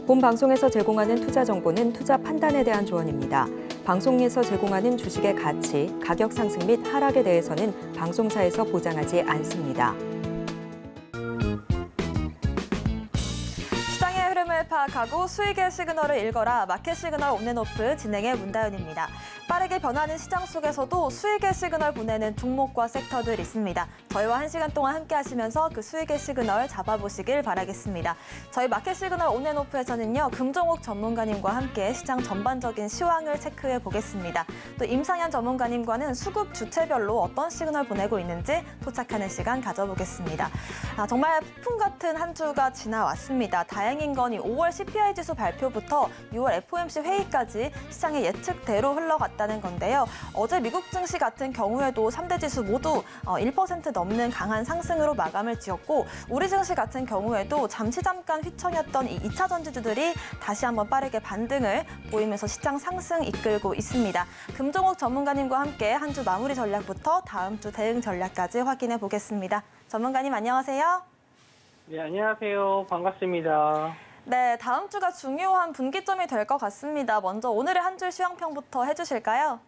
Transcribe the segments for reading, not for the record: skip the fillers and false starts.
본 방송에서 제공하는 투자 정보는 투자 판단에 대한 조언입니다. 방송에서 제공하는 주식의 가치, 가격 상승 및 하락에 대해서는 방송사에서 보장하지 않습니다. 시장의 흐름을 파악하고 수익의 시그널을 읽어라. 마켓 시그널 온앤오프 진행의 문다윤입니다. 빠르게 변하는 시장 속에서도 수익의 시그널 보내는 종목과 섹터들 있습니다. 저희와 1시간 동안 함께 하시면서 그 수익의 시그널 잡아보시길 바라겠습니다. 저희 마켓 시그널 온앤오프에서는요, 금종욱 전문가님과 함께 시장 전반적인 시황을 체크해 보겠습니다. 또 임상현 전문가님과는 수급 주체별로 어떤 시그널 보내고 있는지 토착하는 시간 가져보겠습니다. 정말 폭풍 같은 한 주가 지나왔습니다. 다행인 건 이 5월 CPI 지수 발표부터 6월 FOMC 회의까지 시장의 예측대로 흘러갔다는 건데요. 어제 미국 증시 같은 경우에도 3대 지수 모두 1% 넘는 강한 상승으로 마감을 지었고, 우리 증시 같은 경우에도 잠깐 휘청였던 이 2차 전지주들이 다시 한번 빠르게 반등을 보이면서 시장 상승 이끌고 있습니다. 금종욱 전문가님과 함께 한 주 마무리 전략부터 다음 주 대응 전략까지 확인해 보겠습니다. 전문가님 안녕하세요. 네, 안녕하세요. 반갑습니다. 네, 다음 주가 중요한 분기점이 될 것 같습니다. 먼저 오늘의 한 줄 시황평부터 해주실까요?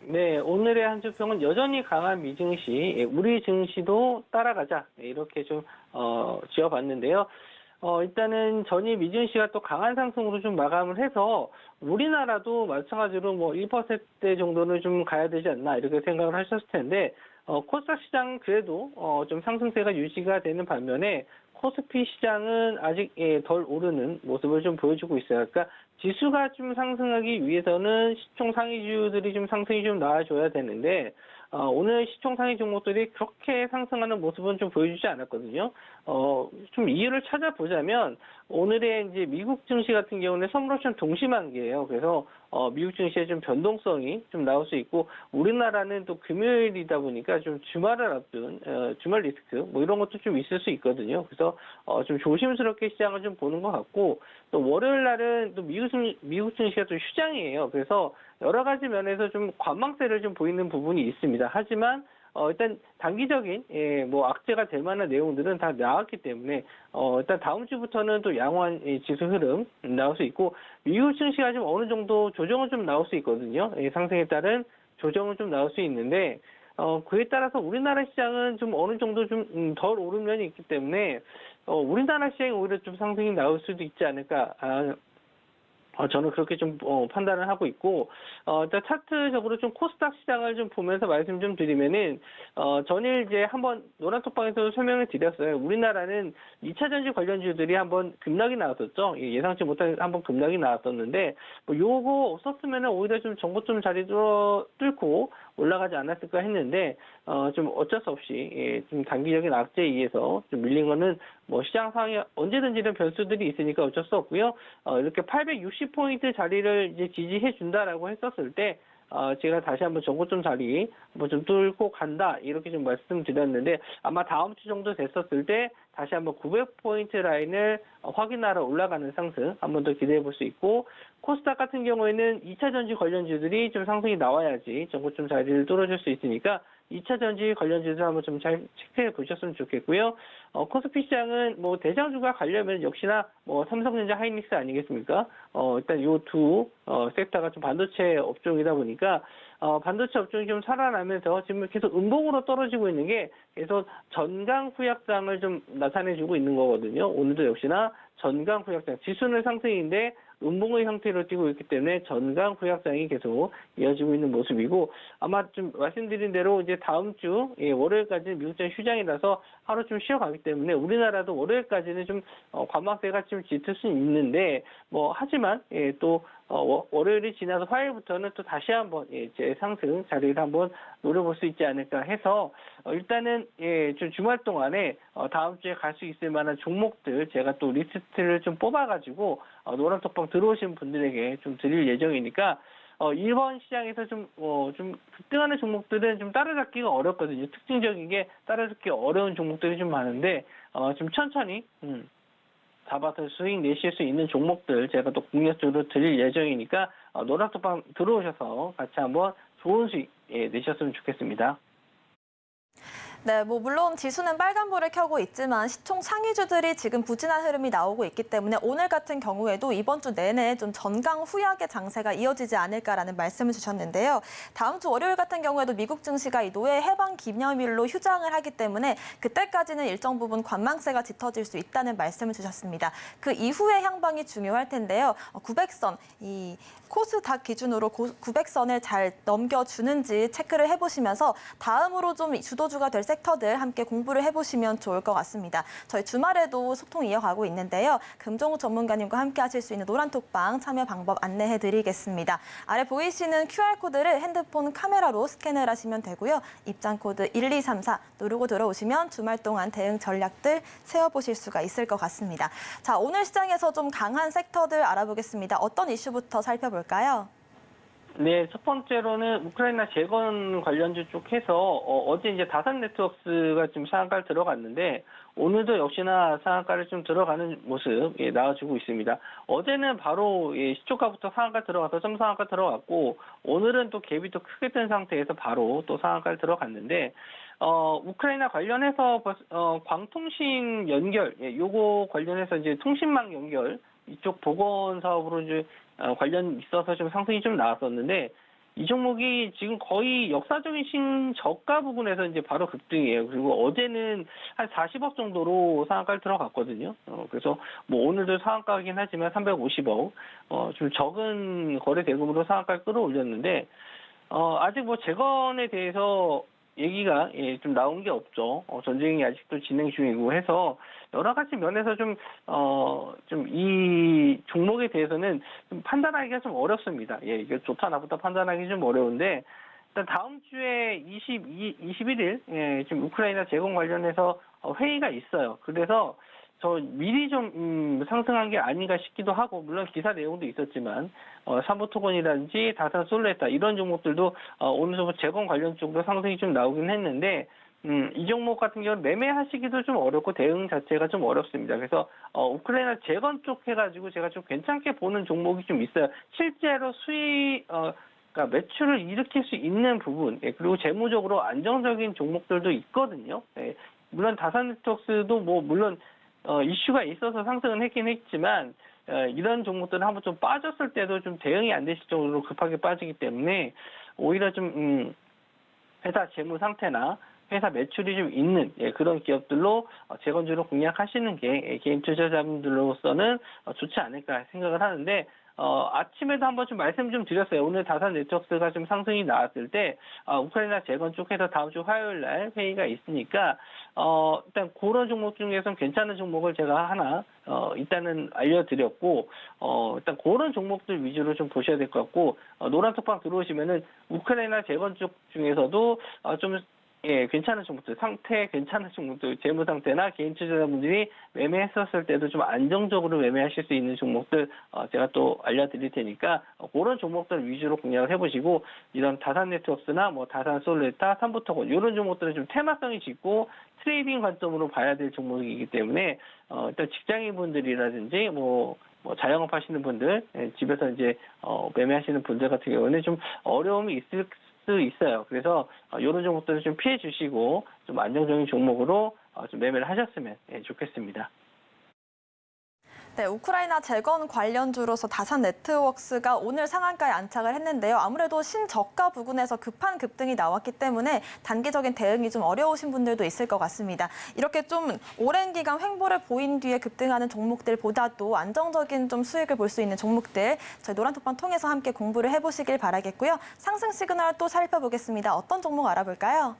네, 오늘의 한 주 평은 여전히 강한 미증시, 우리 증시도 따라가자, 이렇게 좀 지어봤는데요. 일단은 전일 미증시가 또 강한 상승으로 좀 마감을 해서 우리나라도 마찬가지로 뭐 1% 정도는 좀 가야 되지 않나 이렇게 생각을 하셨을 텐데, 코스닥 시장 그래도 좀 상승세가 유지가 되는 반면에 코스피 시장은 아직 덜 오르는 모습을 좀 보여주고 있어요. 그러니까 지수가 좀 상승하기 위해서는 시총 상위주들이 좀 상승이 좀 나와줘야 되는데, 오늘 시총 상위 종목들이 그렇게 상승하는 모습은 좀 보여주지 않았거든요. 좀 이유를 찾아보자면, 오늘의 이제 미국 증시 같은 경우는 선물옵션 동시만기예요. 그래서 미국 증시에 좀 변동성이 좀 나올 수 있고, 우리나라는 또 금요일이다 보니까 좀 주말을 앞둔 주말 리스크 뭐 이런 것도 좀 있을 수 있거든요. 그래서 좀 조심스럽게 시장을 좀 보는 것 같고, 또 월요일 날은 또 미국 증시가 또 휴장이에요. 그래서 여러 가지 면에서 좀 관망세를 좀 보이는 부분이 있습니다. 하지만 일단 단기적인 뭐 악재가 될 만한 내용들은 다 나왔기 때문에 일단 다음 주부터는 또 양호한 지수 흐름 나올 수 있고, 미국 증시가 좀 어느 정도 조정은 좀 나올 수 있거든요. 상승에 따른 조정은 좀 나올 수 있는데, 그에 따라서 우리나라 시장은 좀 어느 정도 좀 덜 오른 면이 있기 때문에 우리나라 시장이 오히려 좀 상승이 나올 수도 있지 않을까. 저는 그렇게 좀 판단을 하고 있고, 일단 차트적으로 좀 코스닥 시장을 좀 보면서 말씀 좀 드리면은, 전일 이제 한번 노란톡방에서 설명을 드렸어요. 우리나라는 2차 전지 관련주들이 한번 급락이 나왔었죠. 예상치 못한 한번 급락이 나왔었는데, 뭐 요거 없었으면은 오히려 좀 정보 좀 자리 뚫고 올라가지 않았을까 했는데, 좀 어쩔 수 없이 좀 단기적인 악재에 의해서 좀 밀린 거는 뭐 시장 상황에 언제든지는 변수들이 있으니까 어쩔 수 없고요. 이렇게 860포인트 자리를 이제 지지해 준다라고 했었을 때, 제가 다시 한번 정고점 자리 한번 좀 뚫고 간다 이렇게 좀 말씀드렸는데, 아마 다음 주 정도 됐었을 때 다시 한번 900포인트 라인을 확인하러 올라가는 상승 한번 더 기대해 볼 수 있고, 코스닥 같은 경우에는 2차 전지 관련주들이 좀 상승이 나와야지 정고점 자리를 뚫어줄 수 있으니까 2차 전지 관련주들 한번 좀 잘 체크해 보셨으면 좋겠고요. 코스피 시장은 뭐 대장주가 가려면 역시나 뭐 삼성전자, 하이닉스 아니겠습니까? 일단 요 두 섹터가 좀 반도체 업종이다 보니까 반도체 업종이 좀 살아나면서 지금 계속 음봉으로 떨어지고 있는 게 계속 전강 후약장을 좀 나타내주고 있는 거거든요. 오늘도 역시나 전강 후약장, 지수는 상승인데 음봉의 형태로 띄고 있기 때문에 전강 후약장이 계속 이어지고 있는 모습이고, 아마 좀 말씀드린 대로 이제 다음 주 월요일까지는 미국장 휴장이라서 하루 좀 쉬어가기 때문에 우리나라도 월요일까지는 좀 관망세가 좀 짙을 수 있는데, 뭐 하지만 또 월요일이 지나서 화요일부터는 또 다시 한번 제 상승 자리를 한번 노려볼 수 있지 않을까 해서, 일단은 좀 주말 동안에 다음 주에 갈 수 있을 만한 종목들 제가 또 리스트를 좀 뽑아가지고 노란톡방 들어오신 분들에게 좀 드릴 예정이니까, 이번 시장에서 좀 급등하는 종목들은 좀 따라잡기가 어렵거든요. 특징적인 게 따라잡기 어려운 종목들이 좀 많은데, 좀 천천히 잡아서 수익 내실 수 있는 종목들 제가 또 공략적으로 드릴 예정이니까 노란톡방 들어오셔서 같이 한번 좋은 수익 내셨으면 좋겠습니다. 네, 물론 지수는 빨간불을 켜고 있지만 시총 상위주들이 지금 부진한 흐름이 나오고 있기 때문에 오늘 같은 경우에도 이번 주 내내 좀 전강 후약의 장세가 이어지지 않을까라는 말씀을 주셨는데요. 다음 주 월요일 같은 경우에도 미국 증시가 이 노예 해방 기념일로 휴장을 하기 때문에 그때까지는 일정 부분 관망세가 짙어질 수 있다는 말씀을 주셨습니다. 그 이후의 향방이 중요할 텐데요. 900선, 이 코스닥 기준으로 900선을 잘 넘겨주는지 체크를 해보시면서 다음으로 좀 주도주가 될 섹터들 함께 공부를 해보시면 좋을 것 같습니다. 저희 주말에도 소통 이어가고 있는데요. 금종우 전문가님과 함께 하실 수 있는 노란톡방 참여 방법 안내해드리겠습니다. 아래 보이시는 QR코드를 핸드폰 카메라로 스캔을 하시면 되고요. 입장코드 1234 누르고 들어오시면 주말 동안 대응 전략들 세워보실 수가 있을 것 같습니다. 자, 오늘 시장에서 좀 강한 섹터들 알아보겠습니다. 어떤 이슈부터 살펴볼까요? 네, 첫 번째로는 우크라이나 재건 관련주 쪽 해서 어제 이제 다산 네트워크스가 좀 상한가를 들어갔는데 오늘도 역시나 상한가를 좀 들어가는 모습 나와주고 있습니다. 어제는 바로 시초가부터 상한가 들어가서 점상한가 들어갔고 오늘은 또 갭이 또 크게 뜬 상태에서 바로 또 상한가를 들어갔는데 우크라이나 관련해서 광통신 연결 요거 관련해서 이제 통신망 연결 이쪽 복원 사업으로 이제 관련 있어서 좀 상승이 좀 나왔었는데 이 종목이 지금 거의 역사적인 신저가 부분에서 이제 바로 급등이에요. 그리고 어제는 한 40억 정도로 상한가를 들어갔거든요. 그래서 뭐 오늘도 상한가긴 하지만 350억 좀 적은 거래 대금으로 상한가를 끌어올렸는데 아직 뭐 재건에 대해서 얘기가 좀 나온 게 없죠. 전쟁이 아직도 진행 중이고 해서 여러 가지 면에서 좀 이 종목에 대해서는 좀 판단하기가 좀 어렵습니다. 이게 좋다 나쁘다 판단하기 좀 어려운데 일단 다음 주에 21일 지금 우크라이나 재건 관련해서 회의가 있어요. 그래서 저 미리 좀 상승한 게 아닌가 싶기도 하고 물론 기사 내용도 있었지만 삼보토건이라든지 다산 솔레타 이런 종목들도 오늘 좀 재건 관련 쪽으로 상승이 좀 나오긴 했는데 이 종목 같은 경우는 매매하시기도 좀 어렵고 대응 자체가 좀 어렵습니다. 그래서 우크라이나 재건 쪽 해가지고 제가 좀 괜찮게 보는 종목이 좀 있어요. 실제로 그러니까 매출을 일으킬 수 있는 부분 그리고 재무적으로 안정적인 종목들도 있거든요. 물론 다산 네트워크스도 뭐 물론 이슈가 있어서 상승은 했긴 했지만 이런 종목들은 한번 좀 빠졌을 때도 좀 대응이 안 되실 정도로 급하게 빠지기 때문에 오히려 좀 회사 재무 상태나 회사 매출이 좀 있는 그런 기업들로 재건주로 공략하시는 게 개인 투자자분들로서는 좋지 않을까 생각을 하는데 아침에도 한번 좀 말씀 좀 드렸어요. 오늘 다산 네트워크스가 좀 상승이 나왔을 때 우크라이나 재건 쪽에서 다음 주 화요일 날 회의가 있으니까 일단 그런 종목 중에서 괜찮은 종목을 제가 하나 일단은 알려드렸고 일단 그런 종목들 위주로 좀 보셔야 될 것 같고 노란톡방 들어오시면은 우크라이나 재건 쪽 중에서도 좀 괜찮은 종목들, 괜찮은 종목들, 재무 상태나 개인 투자자분들이 매매했었을 때도 좀 안정적으로 매매하실 수 있는 종목들 제가 또 알려드릴 테니까 그런 종목들 위주로 공략을 해보시고 이런 다산 네트워크스나 뭐 다산 솔레타, 삼부토건 이런 종목들은 좀 테마성이 짙고 트레이딩 관점으로 봐야 될 종목이기 때문에 일단 직장인분들이라든지 뭐 자영업 하시는 분들, 집에서 이제 매매하시는 분들 같은 경우는 좀 어려움이 있을 수 있어요. 그래서 이런 종목들을 좀 피해 주시고 좀 안정적인 종목으로 좀 매매를 하셨으면 좋겠습니다. 네, 우크라이나 재건 관련주로서 다산 네트워크스가 오늘 상한가에 안착을 했는데요. 아무래도 신저가 부근에서 급한 급등이 나왔기 때문에 단기적인 대응이 좀 어려우신 분들도 있을 것 같습니다. 이렇게 좀 오랜 기간 횡보를 보인 뒤에 급등하는 종목들보다도 안정적인 좀 수익을 볼 수 있는 종목들 저희 노란톡방 통해서 함께 공부를 해보시길 바라겠고요. 상승 시그널 또 살펴보겠습니다. 어떤 종목 알아볼까요?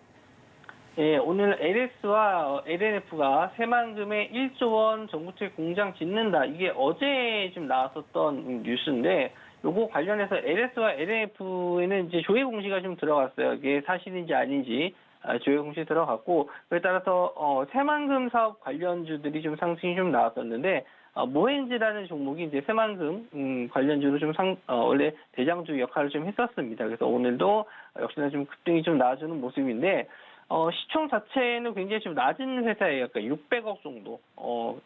오늘 LS와 LNF가 새만금에 1조 원 정부채 공장 짓는다. 이게 어제 좀 나왔었던 뉴스인데 요거 관련해서 LS와 LNF에는 이제 조회 공시가 좀 들어갔어요. 이게 사실인지 아닌지 조회 공시 들어갔고 그에 따라서 새만금 사업 관련주들이 좀 상승이 좀 나왔었는데 모헨지라는 종목이 이제 새만금 관련주로 좀 원래 대장주 역할을 좀 했었습니다. 그래서 오늘도 역시나 좀 급등이 좀 나와주는 모습인데 시총 자체는 굉장히 좀 낮은 회사예요. 그러니까 600억 정도.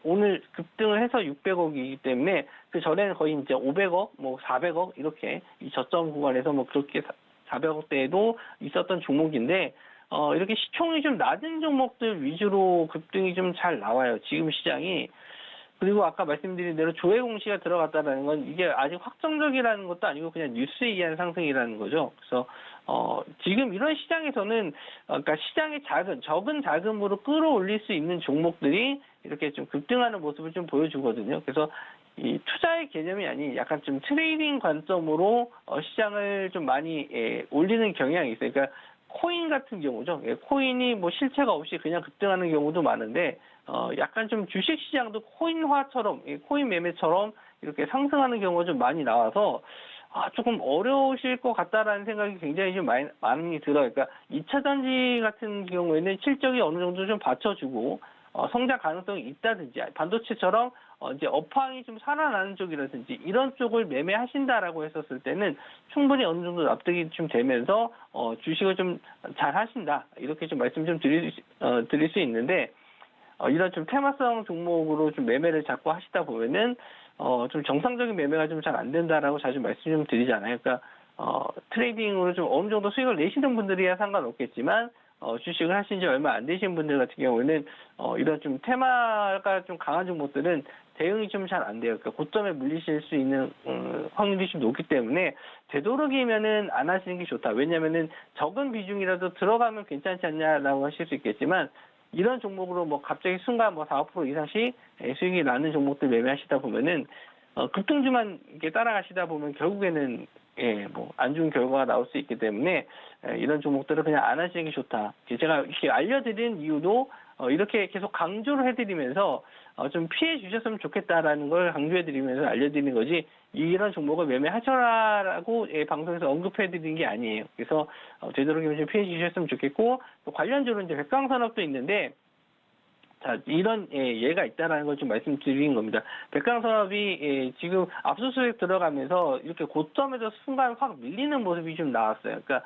오늘 급등을 해서 600억이기 때문에 그 전에는 거의 이제 500억, 뭐 400억 이렇게 이 저점 구간에서 뭐 그렇게 400억대에도 있었던 종목인데 이렇게 시총이 좀 낮은 종목들 위주로 급등이 좀 잘 나와요. 지금 시장이. 그리고 아까 말씀드린 대로 조회 공시가 들어갔다는 건 이게 아직 확정적이라는 것도 아니고 그냥 뉴스에 의한 상승이라는 거죠. 그래서 지금 이런 시장에서는 그러니까 시장의 적은 자금으로 끌어올릴 수 있는 종목들이 이렇게 좀 급등하는 모습을 좀 보여주거든요. 그래서 이 투자의 개념이 아닌 약간 좀 트레이딩 관점으로 시장을 좀 많이 올리는 경향이 있어요. 그러니까 코인 같은 경우죠. 코인이 뭐 실체가 없이 그냥 급등하는 경우도 많은데 약간 좀 주식 시장도 코인화처럼 코인 매매처럼 이렇게 상승하는 경우가 좀 많이 나와서 조금 어려우실 것 같다라는 생각이 굉장히 좀 많이 들어요. 그러니까 2차 전지 같은 경우에는 실적이 어느 정도 좀 받쳐주고 성장 가능성이 있다든지 반도체처럼 이제 업황이 좀 살아나는 쪽이라든지 이런 쪽을 매매하신다라고 했었을 때는 충분히 어느 정도 납득이 좀 되면서 주식을 좀 잘 하신다 이렇게 좀 말씀 좀 드릴 수 있는데 이런 좀 테마성 종목으로 좀 매매를 자꾸 하시다 보면은 좀 정상적인 매매가 좀 잘 안 된다라고 자주 말씀 좀 드리잖아요. 그러니까 트레이딩으로 좀 어느 정도 수익을 내시는 분들이야 상관없겠지만 주식을 하신 지 얼마 안 되신 분들 같은 경우에는 이런 좀 테마가 좀 강한 종목들은 대응이 좀 잘 안 돼요. 그러니까 고점에 물리실 수 있는 확률이 좀 높기 때문에 되도록이면은 안 하시는 게 좋다. 왜냐면은 적은 비중이라도 들어가면 괜찮지 않냐라고 하실 수 있겠지만 이런 종목으로 뭐 갑자기 순간 뭐 4, 5% 이상씩 수익이 나는 종목들 매매하시다 보면은 급등주만 이렇게 따라가시다 보면 결국에는 뭐 안 좋은 결과가 나올 수 있기 때문에 이런 종목들은 그냥 안 하시는 게 좋다. 제가 이렇게 알려드린 이유도 이렇게 계속 강조를 해드리면서 좀 피해 주셨으면 좋겠다라는 걸 강조해드리면서 알려드리는 거지 이런 종목을 매매하셔라라고 방송에서 언급해드리는 게 아니에요. 그래서 되도록이면 좀 피해 주셨으면 좋겠고 또 관련주로 이제 백광산업도 있는데 자, 이런 예가 있다라는 걸 좀 말씀드리는 겁니다. 백광산업이 지금 압수수색 들어가면서 이렇게 고점에서 순간 확 밀리는 모습이 좀 나왔어요. 그러니까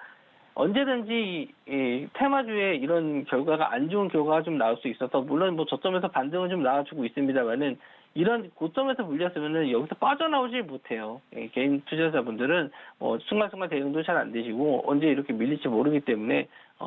언제든지 테마주에 이런 결과가 안 좋은 결과가 좀 나올 수 있어서 물론 뭐 저점에서 반등은 좀 나와주고 있습니다만은 이런 고점에서 물렸으면은 여기서 빠져나오질 못해요. 개인 투자자분들은 순간순간 대응도 잘 안 되시고 언제 이렇게 밀릴지 모르기 때문에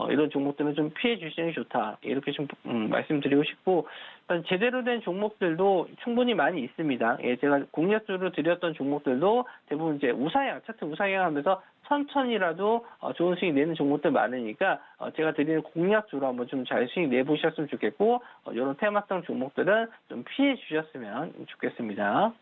이런 종목들은 좀 피해 주시는 게 좋다. 이렇게 좀 말씀드리고 싶고 일단 제대로 된 종목들도 충분히 많이 있습니다. 제가 공략주로 드렸던 종목들도 대부분 이제 우상향, 차트 우상향하면서 천천히라도 좋은 수익 내는 종목들 많으니까 제가 드리는 공략주로 한번 좀 잘 수익 내보셨으면 좋겠고 이런 테마성 종목들은 좀 피해 주셨으면 좋겠습니다.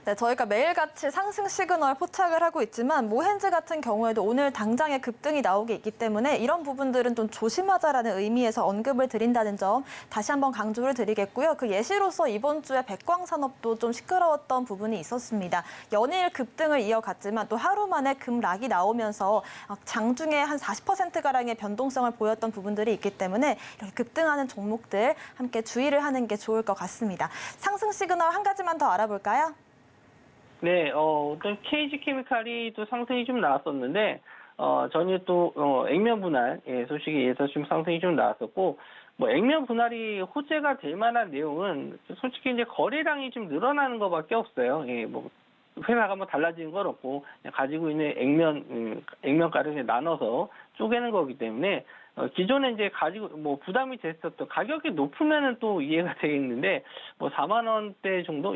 네, 저희가 매일같이 상승 시그널 포착을 하고 있지만 모헨즈 같은 경우에도 오늘 당장의 급등이 나오게 있기 때문에 이런 부분들은 좀 조심하자라는 의미에서 언급을 드린다는 점 다시 한번 강조를 드리겠고요. 그 예시로서 이번 주에 백광산업도 좀 시끄러웠던 부분이 있었습니다. 연일 급등을 이어갔지만 또 하루 만에 급락이 나오면서 장중에 한 40%가량의 변동성을 보였던 부분들이 있기 때문에 이렇게 급등하는 종목들 함께 주의를 하는 게 좋을 것 같습니다. 상승 시그널 한 가지만 더 알아볼까요? 네, 어떤 KG케미칼이 또 상승이 좀 나왔었는데, 전일 또, 액면 분할, 소식에 의해서 좀 상승이 좀 나왔었고, 뭐, 액면 분할이 호재가 될 만한 내용은 솔직히 이제 거래량이 좀 늘어나는 것밖에 없어요. 뭐, 회사가 뭐 달라지는 건 없고, 그냥 가지고 있는 액면가를 그냥 나눠서 쪼개는 거기 때문에, 기존에 이제 가지고 뭐 부담이 됐었던 가격이 높으면은 또 이해가 되겠는데 뭐 4만 원대 정도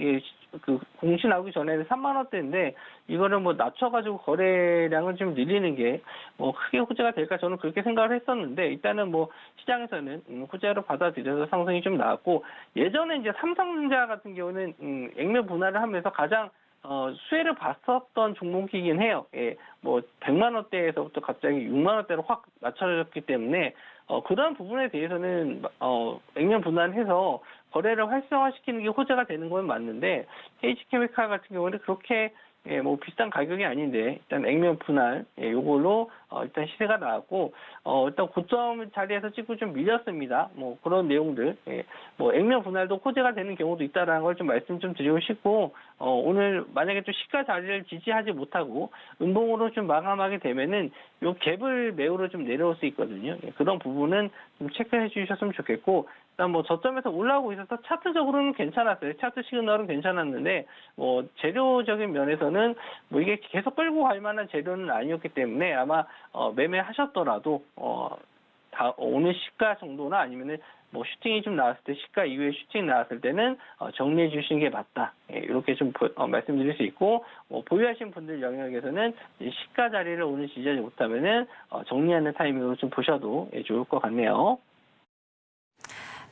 그 공시 나오기 전에는 3만 원대인데 이거를 뭐 낮춰가지고 거래량을 좀 늘리는 게 뭐 크게 호재가 될까 저는 그렇게 생각을 했었는데 일단은 뭐 시장에서는 호재로 받아들여서 상승이 좀 나왔고 예전에 이제 삼성전자 같은 경우는 액면 분할을 하면서 가장 수혜를 봤었던 종목이긴 해요. 뭐 100만 원대에서부터 갑자기 6만 원대로 확 낮춰졌기 때문에 그런 부분에 대해서는 액면 분할해서 거래를 활성화시키는 게 호재가 되는 건 맞는데 KG케미칼 같은 경우는 그렇게 예, 뭐 비싼 가격이 아닌데 일단 액면 분할 요걸로 일단 시세가 나왔고 일단 고점 자리에서 찍고 좀 밀렸습니다. 뭐 그런 내용들 뭐 액면 분할도 호재가 되는 경우도 있다라는 걸 좀 말씀 좀 드리고 싶고 오늘 만약에 좀 시가 자리를 지지하지 못하고 음봉으로 좀 마감하게 되면은 요 갭을 매우로 좀 내려올 수 있거든요. 그런 부분은 좀 체크해 주셨으면 좋겠고 일단 뭐 저점에서 올라오고 있어서 차트적으로는 괜찮았어요. 차트 시그널은 괜찮았는데 뭐 재료적인 면에서는 뭐 이게 계속 끌고 갈 만한 재료는 아니었기 때문에 아마 매매하셨더라도 오늘 시가 정도나 아니면은 뭐 슈팅이 좀 나왔을 때 시가 이후에 슈팅이 나왔을 때는 정리해 주시는 게 맞다. 이렇게 좀 말씀드릴 수 있고 보유하신 분들 영역에서는 시가 자리를 오늘 지지하지 못하면은 정리하는 타이밍으로 좀 보셔도 좋을 것 같네요.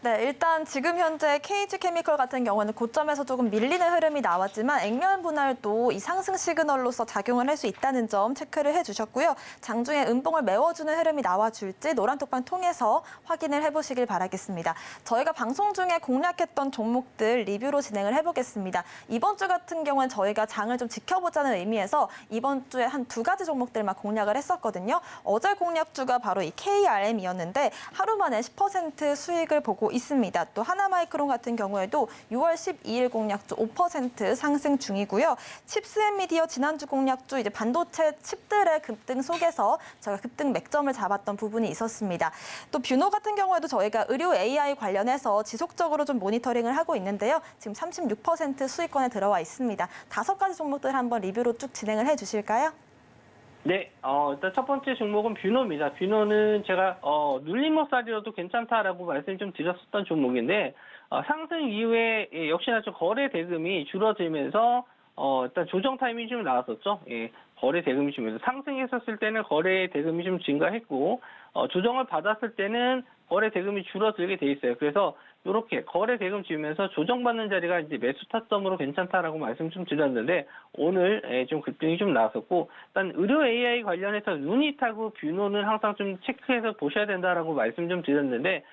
네, 일단 지금 현재 KG케미컬 같은 경우는 고점에서 조금 밀리는 흐름이 나왔지만 액면 분할도 이 상승 시그널로서 작용을 할 수 있다는 점 체크를 해주셨고요. 장중에 음봉을 메워주는 흐름이 나와줄지 노란톡방 통해서 확인을 해보시길 바라겠습니다. 저희가 방송 중에 공략했던 종목들 리뷰로 진행을 해보겠습니다. 이번 주 같은 경우는 저희가 장을 좀 지켜보자는 의미에서 이번 주에 한 2가지 종목들만 공략을 했었거든요. 어제 공략주가 바로 이 KRM이었는데 하루 만에 10% 수익을 보고 있습니다. 또 하나마이크론 같은 경우에도 6월 12일 공략주 5% 상승 중이고요. 칩스앤미디어 지난주 공략주 이제 반도체 칩들의 급등 속에서 저희가 급등 맥점을 잡았던 부분이 있었습니다. 또 뷰노 같은 경우에도 저희가 의료 AI 관련해서 지속적으로 좀 모니터링을 하고 있는데요. 지금 36% 수익권에 들어와 있습니다. 5가지 종목들 한번 리뷰로 쭉 진행을 해주실까요? 네, 일단 첫 번째 종목은 뷰노입니다. 뷰노는 제가, 눌림목살이라도 괜찮다라고 말씀 좀 드렸었던 종목인데, 상승 이후에, 역시나 좀 거래 대금이 줄어들면서, 일단 조정 타이밍이 좀 나왔었죠. 예, 거래 대금이 줄면서 상승했었을 때는 거래 대금이 좀 증가했고, 조정을 받았을 때는 거래 대금이 줄어들게 돼 있어요. 그래서 이렇게 거래 대금 지으면서 조정받는 자리가 이제 매수 타점으로 괜찮다라고 말씀 좀 드렸는데 오늘 좀 급등이 좀 나왔었고 일단 의료 AI 관련해서 유닛하고 뷰노는 항상 좀 체크해서 보셔야 된다라고 말씀 좀 드렸는데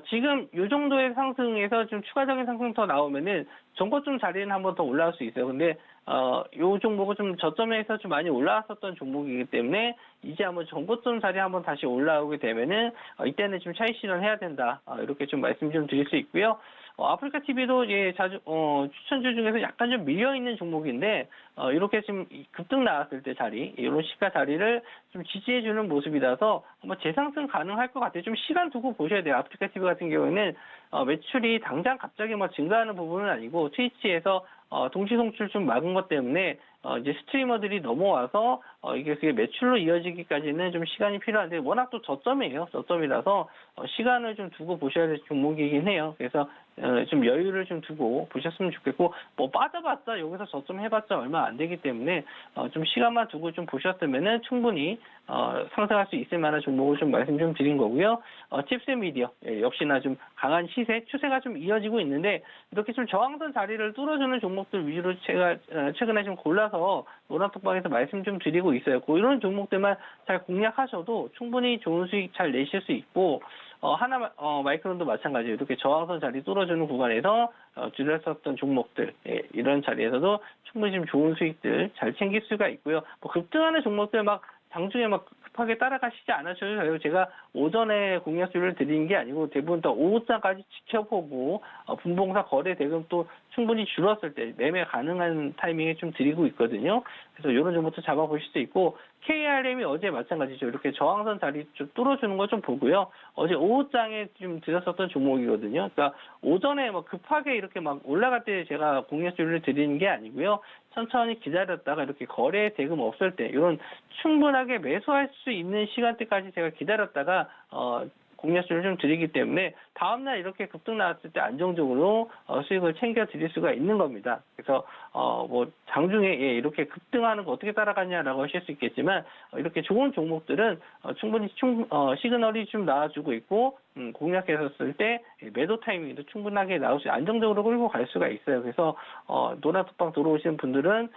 지금 이 정도의 상승에서 좀 추가적인 상승 더 나오면은 전고점 자리는 한번 더 올라올 수 있어요. 근데 요 종목은 좀 저점에서 좀 많이 올라왔었던 종목이기 때문에 이제 한번 전고점 자리 한번 다시 올라오게 되면은 이때는 좀 차익 실현해야 된다. 이렇게 좀 말씀 좀 드릴 수 있고요. 아프리카 TV도 자주 추천주 중에서 약간 좀 밀려 있는 종목인데 이렇게 좀 급등 나왔을 때 자리 이런 시가 자리를 좀 지지해주는 모습이라서 한번 재상승 가능할 것 같아요. 좀 시간 두고 보셔야 돼요. 아프리카 TV 같은 경우에는 매출이 당장 갑자기 뭐 증가하는 부분은 아니고 트위치에서 동시 송출 좀 막은 것 때문에 이제 스트리머들이 넘어와서 이게 매출로 이어지기까지는 좀 시간이 필요한데 워낙 또 저점이에요. 저점이라서 시간을 좀 두고 보셔야 될 종목이긴 해요. 그래서 좀 여유를 좀 두고 보셨으면 좋겠고 뭐 빠져봤자 여기서 저점 해봤자 얼마 안 되기 때문에 좀 시간만 두고 좀 보셨으면은 충분히 상승할 수 있을 만한 종목을 좀 말씀 좀 드린 거고요. 칩스미디어 역시나 좀 강한 시세 추세가 좀 이어지고 있는데 이렇게 좀 저항선 자리를 뚫어주는 종목들 위주로 제가 최근에 좀 골라서 노란톡방에서 말씀 좀 드리고 있어요. 이런 종목들만 잘 공략하셔도 충분히 좋은 수익 잘 내실 수 있고 마이크론도 마찬가지예요. 이렇게 저항선 자리 뚫어주는 구간에서 줄였었던 종목들 이런 자리에서도 충분히 좀 좋은 수익들 잘 챙길 수가 있고요. 뭐 급등하는 종목들 막 장중에 막 급하게 따라가시지 않으셔도 돼요. 제가 오전에 공략수를 드린 게 아니고 대부분 다 오후장까지 지켜보고 분봉사 거래 대금 또 충분히 줄었을 때 매매 가능한 타이밍에 좀 드리고 있거든요. 그래서 이런 종목도 잡아보실 수 있고 KRM이 어제 마찬가지죠. 이렇게 저항선 자리 좀 뚫어주는 거 좀 보고요. 어제 오후장에 좀 드렸었던 종목이거든요. 그러니까 오전에 막 급하게 이렇게 막 올라갈 때 제가 공략수를 드리는 게 아니고요. 천천히 기다렸다가 이렇게 거래 대금 없을 때 이런 충분하게 매수할 수 있는 시간대까지 제가 기다렸다가 공략수를 좀 드리기 때문에 다음날 이렇게 급등 나왔을 때 안정적으로 수익을 챙겨 드릴 수가 있는 겁니다. 그래서 뭐 장중에 이렇게 급등하는 거 어떻게 따라가냐라고 하실 수 있겠지만 이렇게 좋은 종목들은 충분히 시그널이 좀 나와주고 있고 공략했었을 때 매도 타이밍도 충분하게 나올 수 안정적으로 끌고 갈 수가 있어요. 그래서 노란톡방 들어오시는 분들은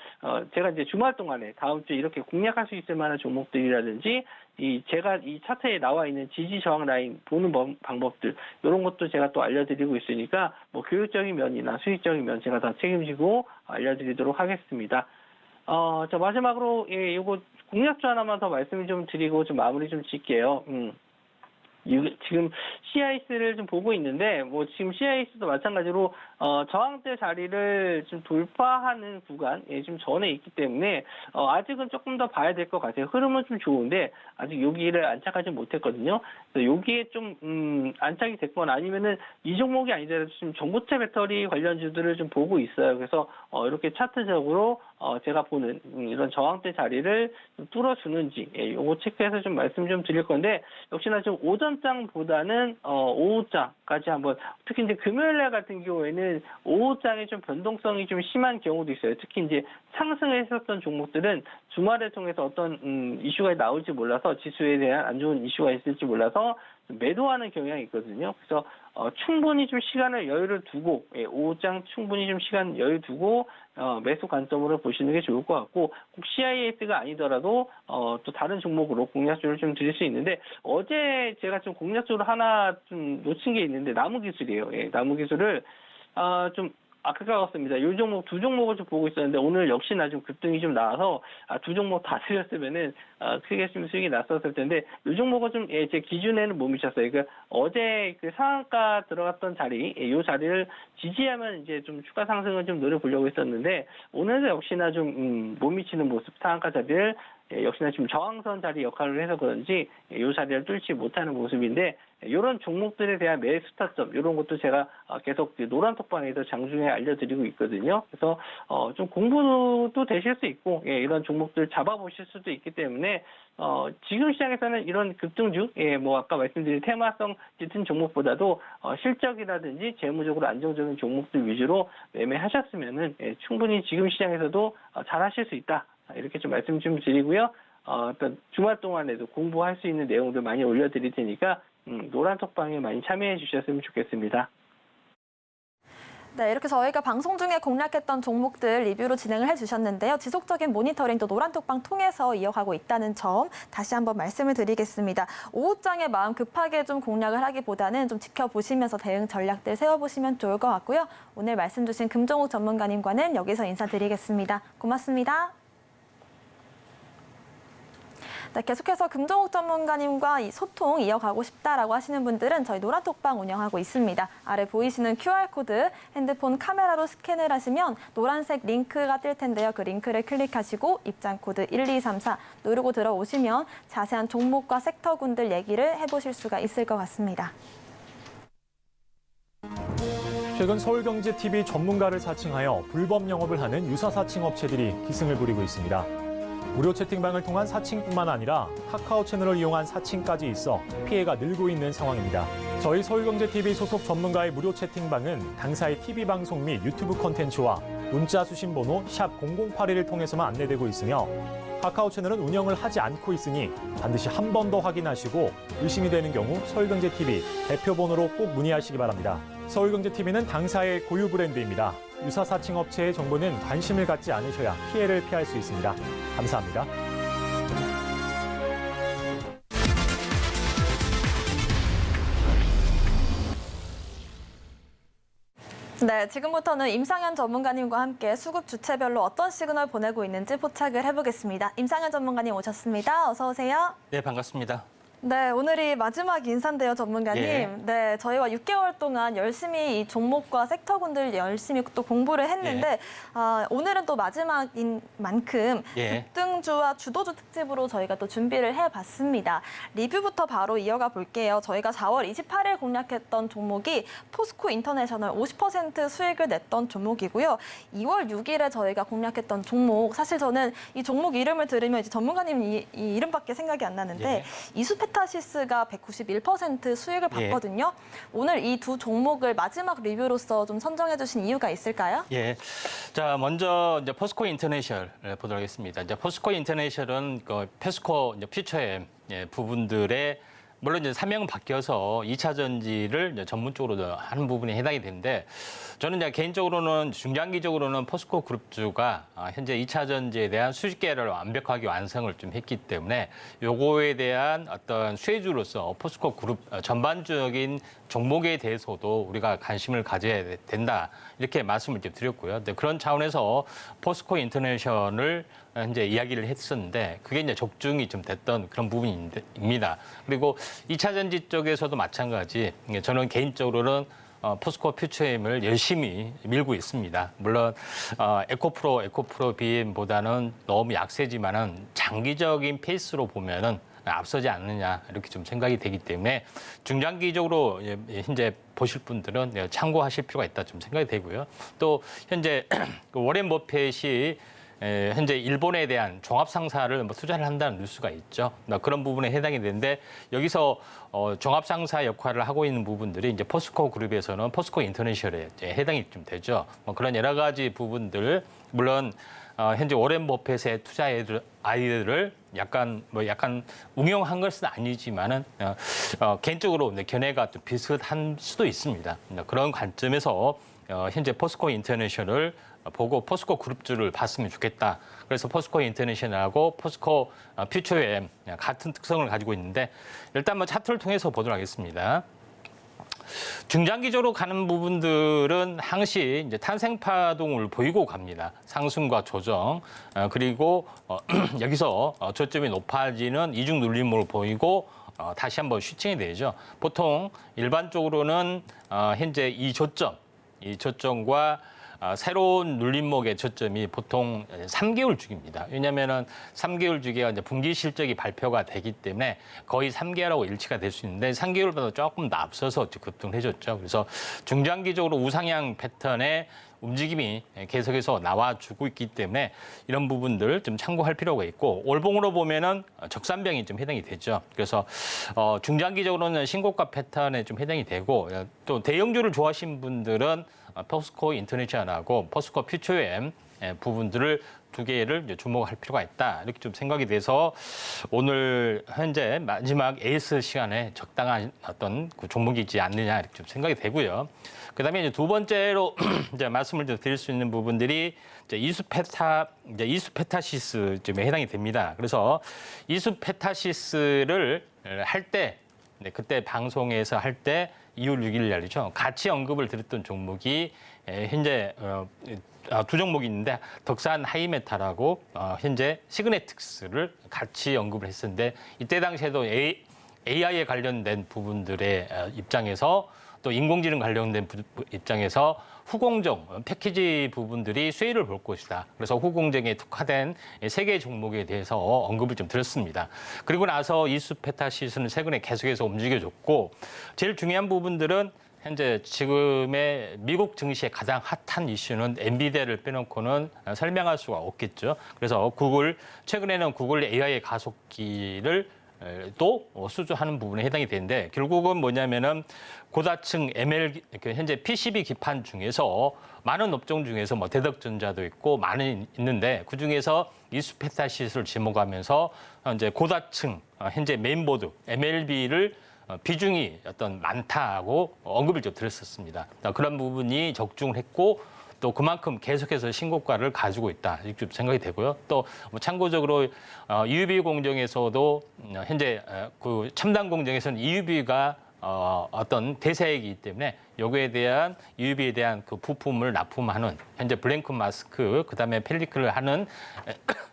제가 이제 주말 동안에 다음 주에 이렇게 공략할 수 있을 만한 종목들이라든지 제가 이 차트에 나와 있는 지지 저항 라인 보는 방법들 이런 것도 제가 또 알려드리고 있으니까 뭐 교육적인 면이나 수익적인 면 제가 다 책임지고 알려드리도록 하겠습니다. 자, 마지막으로, 예, 요거 공략주 하나만 더 말씀을 좀 드리고 좀 마무리 좀 짓게요. 지금 CIS를 좀 보고 있는데, 뭐 지금 CIS도 마찬가지로 저항대 자리를 좀 돌파하는 구간, 예, 좀 전에 있기 때문에 아직은 조금 더 봐야 될 것 같아요. 흐름은 좀 좋은데 아직 여기를 안착하지 못했거든요. 그래서 여기에 좀 안착이 됐거나 아니면은 이 종목이 아니더라도 지금 전고체 배터리 관련주들을 좀 보고 있어요. 그래서 이렇게 차트적으로 제가 보는 이런 저항대 자리를 좀 뚫어주는지, 예, 요거 체크해서 좀 말씀 좀 드릴 건데, 역시나 좀 오전장보다는 오후장까지 한번, 특히 이제 금요일날 같은 경우에는 오후장에 좀 변동성이 좀 심한 경우도 있어요. 특히 이제 상승을 했었던 종목들은 주말을 통해서 어떤 이슈가 나올지 몰라서, 지수에 대한 안 좋은 이슈가 있을지 몰라서 매도하는 경향이 있거든요. 그래서 충분히 좀 시간을 여유를 두고, 예, 오후장 충분히 좀 시간 여유 두고 매수 관점으로 보시는 게 좋을 것 같고, 꼭 CIS가 아니더라도 또 다른 종목으로 공략주를 좀 드릴 수 있는데, 어제 제가 좀 공략주를 하나 좀 놓친 게 있는데 나무기술이에요. 예, 나무기술을 좀 아까웠습니다. 이 종목 두 종목을 좀 보고 있었는데 오늘 역시나 좀 급등이 좀 나와서 두 종목 다 드렸으면은 크게 좀 수익이 났었을 텐데, 이 종목은 좀, 예, 제 기준에는 못 미쳤어요. 그러니까 어제 그 상한가 들어갔던 자리, 예, 이 자리를 지지하면 이제 좀 추가 상승을 좀 노려보려고 했었는데, 오늘도 역시나 좀 못 미치는 모습, 상한가 자리를, 예, 역시나 지금 저항선 자리 역할을 해서 그런지 이 자리를 뚫지 못하는 모습인데, 이런 종목들에 대한 매수 타점, 이런 것도 제가 계속 노란톡방에서 장중에 알려드리고 있거든요. 그래서 좀 공부도 되실 수 있고, 예, 이런 종목들 잡아보실 수도 있기 때문에 지금 시장에서는 이런 급등주, 예, 뭐 아까 말씀드린 테마성 짙은 종목보다도 실적이라든지 재무적으로 안정적인 종목들 위주로 매매하셨으면은, 예, 충분히 지금 시장에서도 잘하실 수 있다. 이렇게 좀 말씀 좀 드리고요. 일단 주말 동안에도 공부할 수 있는 내용들 많이 올려드릴 테니까 노란톡방에 많이 참여해 주셨으면 좋겠습니다. 네, 이렇게 저희가 방송 중에 공략했던 종목들 리뷰로 진행을 해주셨는데요. 지속적인 모니터링도 노란톡방 통해서 이어가고 있다는 점 다시 한번 말씀을 드리겠습니다. 오후장에 마음 급하게 좀 공략을 하기보다는 좀 지켜보시면서 대응 전략들 세워보시면 좋을 것 같고요. 오늘 말씀 주신 금정욱 전문가님과는 여기서 인사드리겠습니다. 고맙습니다. 네, 계속해서 금정욱 전문가님과 이 소통 이어가고 싶다라고 하시는 분들은 저희 노란톡방 운영하고 있습니다. 아래 보이시는 QR코드 핸드폰 카메라로 스캔을 하시면 노란색 링크가 뜰 텐데요. 그 링크를 클릭하시고 입장 코드 1234 누르고 들어오시면 자세한 종목과 섹터군들 얘기를 해보실 수가 있을 것 같습니다. 최근 서울경제TV 전문가를 사칭하여 불법 영업을 하는 유사 사칭 업체들이 기승을 부리고 있습니다. 무료 채팅방을 통한 사칭뿐만 아니라 카카오 채널을 이용한 사칭까지 있어 피해가 늘고 있는 상황입니다. 저희 서울경제TV 소속 전문가의 무료 채팅방은 당사의 TV방송 및 유튜브 콘텐츠와 문자 수신 번호 샵 0081을 통해서만 안내되고 있으며, 카카오 채널은 운영을 하지 않고 있으니 반드시 한 번 더 확인하시고 의심이 되는 경우 서울경제TV 대표번호로 꼭 문의하시기 바랍니다. 서울경제TV는 당사의 고유 브랜드입니다. 유사 사칭 업체의 정보는 관심을 갖지 않으셔야 피해를 피할 수 있습니다. 감사합니다. 네, 지금부터는 임상현 전문가님과 함께 수급 주체별로 어떤 시그널 보내고 있는지 포착을 해보겠습니다. 임상현 전문가님 오셨습니다. 어서 오세요. 네, 반갑습니다. 네, 오늘이 마지막 인사인데요, 전문가님. 예. 네, 저희와 6개월 동안 열심히 이 종목과 섹터군들 열심히 또 공부를 했는데, 오늘은 또 마지막인 만큼 예. 급등주와 주도주 특집으로 저희가 또 준비를 해봤습니다. 리뷰부터 바로 이어가 볼게요. 저희가 4월 28일 공략했던 종목이 포스코 인터내셔널 50% 수익을 냈던 종목이고요. 2월 6일에 저희가 공략했던 종목, 사실 저는 이 종목 이름을 들으면 이제 전문가님 이 이름밖에 생각이 안 나는데, 예. 이수페타시스가 191% 수익을 예. 봤거든요. 오늘 이 두 종목을 마지막 리뷰로서 좀 선정해 주신 이유가 있을까요? 예. 자, 먼저 이제 포스코 인터내셔널 보도록 하겠습니다. 이제 포스코 인터내셔널은 그 페스코 이제 퓨처엠 부분들의 물론 이제 사명 바뀌어서 2차 전지를 이제 전문적으로 하는 부분에 해당이 되는데 저는 이제 개인적으로는 중장기적으로는 포스코 그룹주가 현재 2차 전지에 대한 수직 계획을 완벽하게 완성을 좀 했기 때문에 요거에 대한 어떤 수혜주로서 포스코 그룹 전반적인 종목에 대해서도 우리가 관심을 가져야 된다 이렇게 말씀을 좀 드렸고요. 근데 그런 차원에서 포스코 인터내셔널을 이제 이야기를 했었는데 그게 이제 적중이 좀 됐던 그런 부분입니다. 그리고 2차 전지 쪽에서도 마찬가지. 저는 개인적으로는 포스코 퓨처엠을 열심히 밀고 있습니다. 물론 에코프로 BM보다는 너무 약세지만은 장기적인 페이스로 보면은 앞서지 않느냐 이렇게 좀 생각이 되기 때문에 중장기적으로 현재 보실 분들은 참고하실 필요가 있다 좀 생각이 되고요. 또 현재 워렌 버핏이 현재 일본에 대한 종합상사를 투자를 한다는 뉴스가 있죠. 그런 부분에 해당이 되는데 여기서 종합상사 역할을 하고 있는 부분들이 이제 포스코 그룹에서는 포스코 인터내셔널에 해당이 좀 되죠. 그런 여러 가지 부분들 물론 현재 워렌 버핏의 투자 아이들을 약간 응용한 것은 아니지만은 개인적으로 견해가 좀 비슷한 수도 있습니다. 그런 관점에서 현재 포스코 인터내셔널 보고 포스코 그룹주를 봤으면 좋겠다. 그래서 포스코 인터내셔널하고 포스코 퓨처엠 같은 특성을 가지고 있는데 일단 차트를 통해서 보도록 하겠습니다. 중장기적으로 가는 부분들은 항시 이제 탄생 파동을 보이고 갑니다. 상승과 조정 그리고 여기서 저점이 높아지는 이중 눌림을 보이고 다시 한번 슈팅이 되죠. 보통 일반적으로는 현재 이 저점과 새로운 눌림목의 저점이 보통 3개월 주기입니다. 왜냐하면 3개월 주기가 이제 분기 실적이 발표가 되기 때문에 거의 3개월하고 일치가 될 수 있는데 3개월보다 조금 더 앞서서 급등을 해줬죠. 그래서 중장기적으로 우상향 패턴의 움직임이 계속해서 나와주고 있기 때문에 이런 부분들 좀 참고할 필요가 있고 월봉으로 보면은 적산병이 좀 해당이 되죠. 그래서 중장기적으로는 신고가 패턴에 좀 해당이 되고 또 대형주를 좋아하시는 분들은 포스코 인터내셔널하고 포스코 퓨처엠 부분들을 두 개를 주목할 필요가 있다. 이렇게 좀 생각이 돼서 오늘 현재 마지막 에이스 시간에 적당한 어떤 그 종목이지 않느냐 이렇게 좀 생각이 되고요. 그다음에 이제 두 번째로 이제 말씀을 드릴 수 있는 부분들이 이제 이수페타시스쯤에 해당이 됩니다. 그래서 이수페타시스를 할 때 그때 방송에서 할 때 2월 6일 날이죠. 같이 언급을 드렸던 종목이 현재 두 종목이 있는데 덕산 하이메탈하고 현재 시그네틱스를 같이 언급을 했었는데 이때 당시에도 AI에 관련된 부분들의 입장에서 또 인공지능 관련된 입장에서 후공정 패키지 부분들이 수혜를 볼 것이다. 그래서 후공정에 특화된 세 개의 종목에 대해서 언급을 좀 드렸습니다. 그리고 나서 이수페타시스는 최근에 계속해서 움직여줬고 제일 중요한 부분들은 현재 지금의 미국 증시의 가장 핫한 이슈는 엔비디아를 빼놓고는 설명할 수가 없겠죠. 그래서 최근에는 구글 AI 가속기를 또 수주하는 부분에 해당이 되는데 결국은 뭐냐면은 고다층 ML 현재 PCB 기판 중에서 많은 업종 중에서 뭐 대덕전자도 있고 많이 있는데 그 중에서 이수페타시스를 지목하면서 현재 고다층 현재 메인보드 MLB를 비중이 어떤 많다고 언급을 좀 드렸었습니다. 그런 부분이 적중을 했고 또 그만큼 계속해서 신고가를 가지고 있다 이렇게 좀 생각이 되고요. 또 참고적으로 EUV 공정에서도 현재 그 첨단 공정에서는 EUV가 어떤 대세이기 때문에 여기에 대한 EUV에 대한 그 부품을 납품하는 현재 블랭크 마스크 그다음에 펠리클을 하는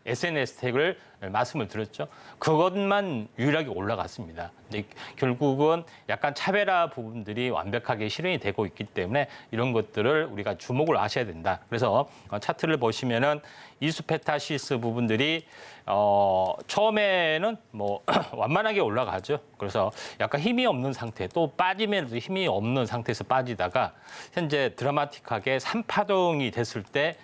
SNS 택을 말씀을 드렸죠. 그것만 유일하게 올라갔습니다. 근데 결국은 약간 차별화 부분들이 완벽하게 실현이 되고 있기 때문에 이런 것들을 우리가 주목을 하셔야 된다. 그래서 차트를 보시면은 이수페타시스 부분들이 처음에는 뭐 완만하게 올라가죠. 그래서 약간 힘이 없는 상태, 또 빠지면서도 힘이 없는 상태에서 빠지다가 현재 드라마틱하게 3파동이 됐을 때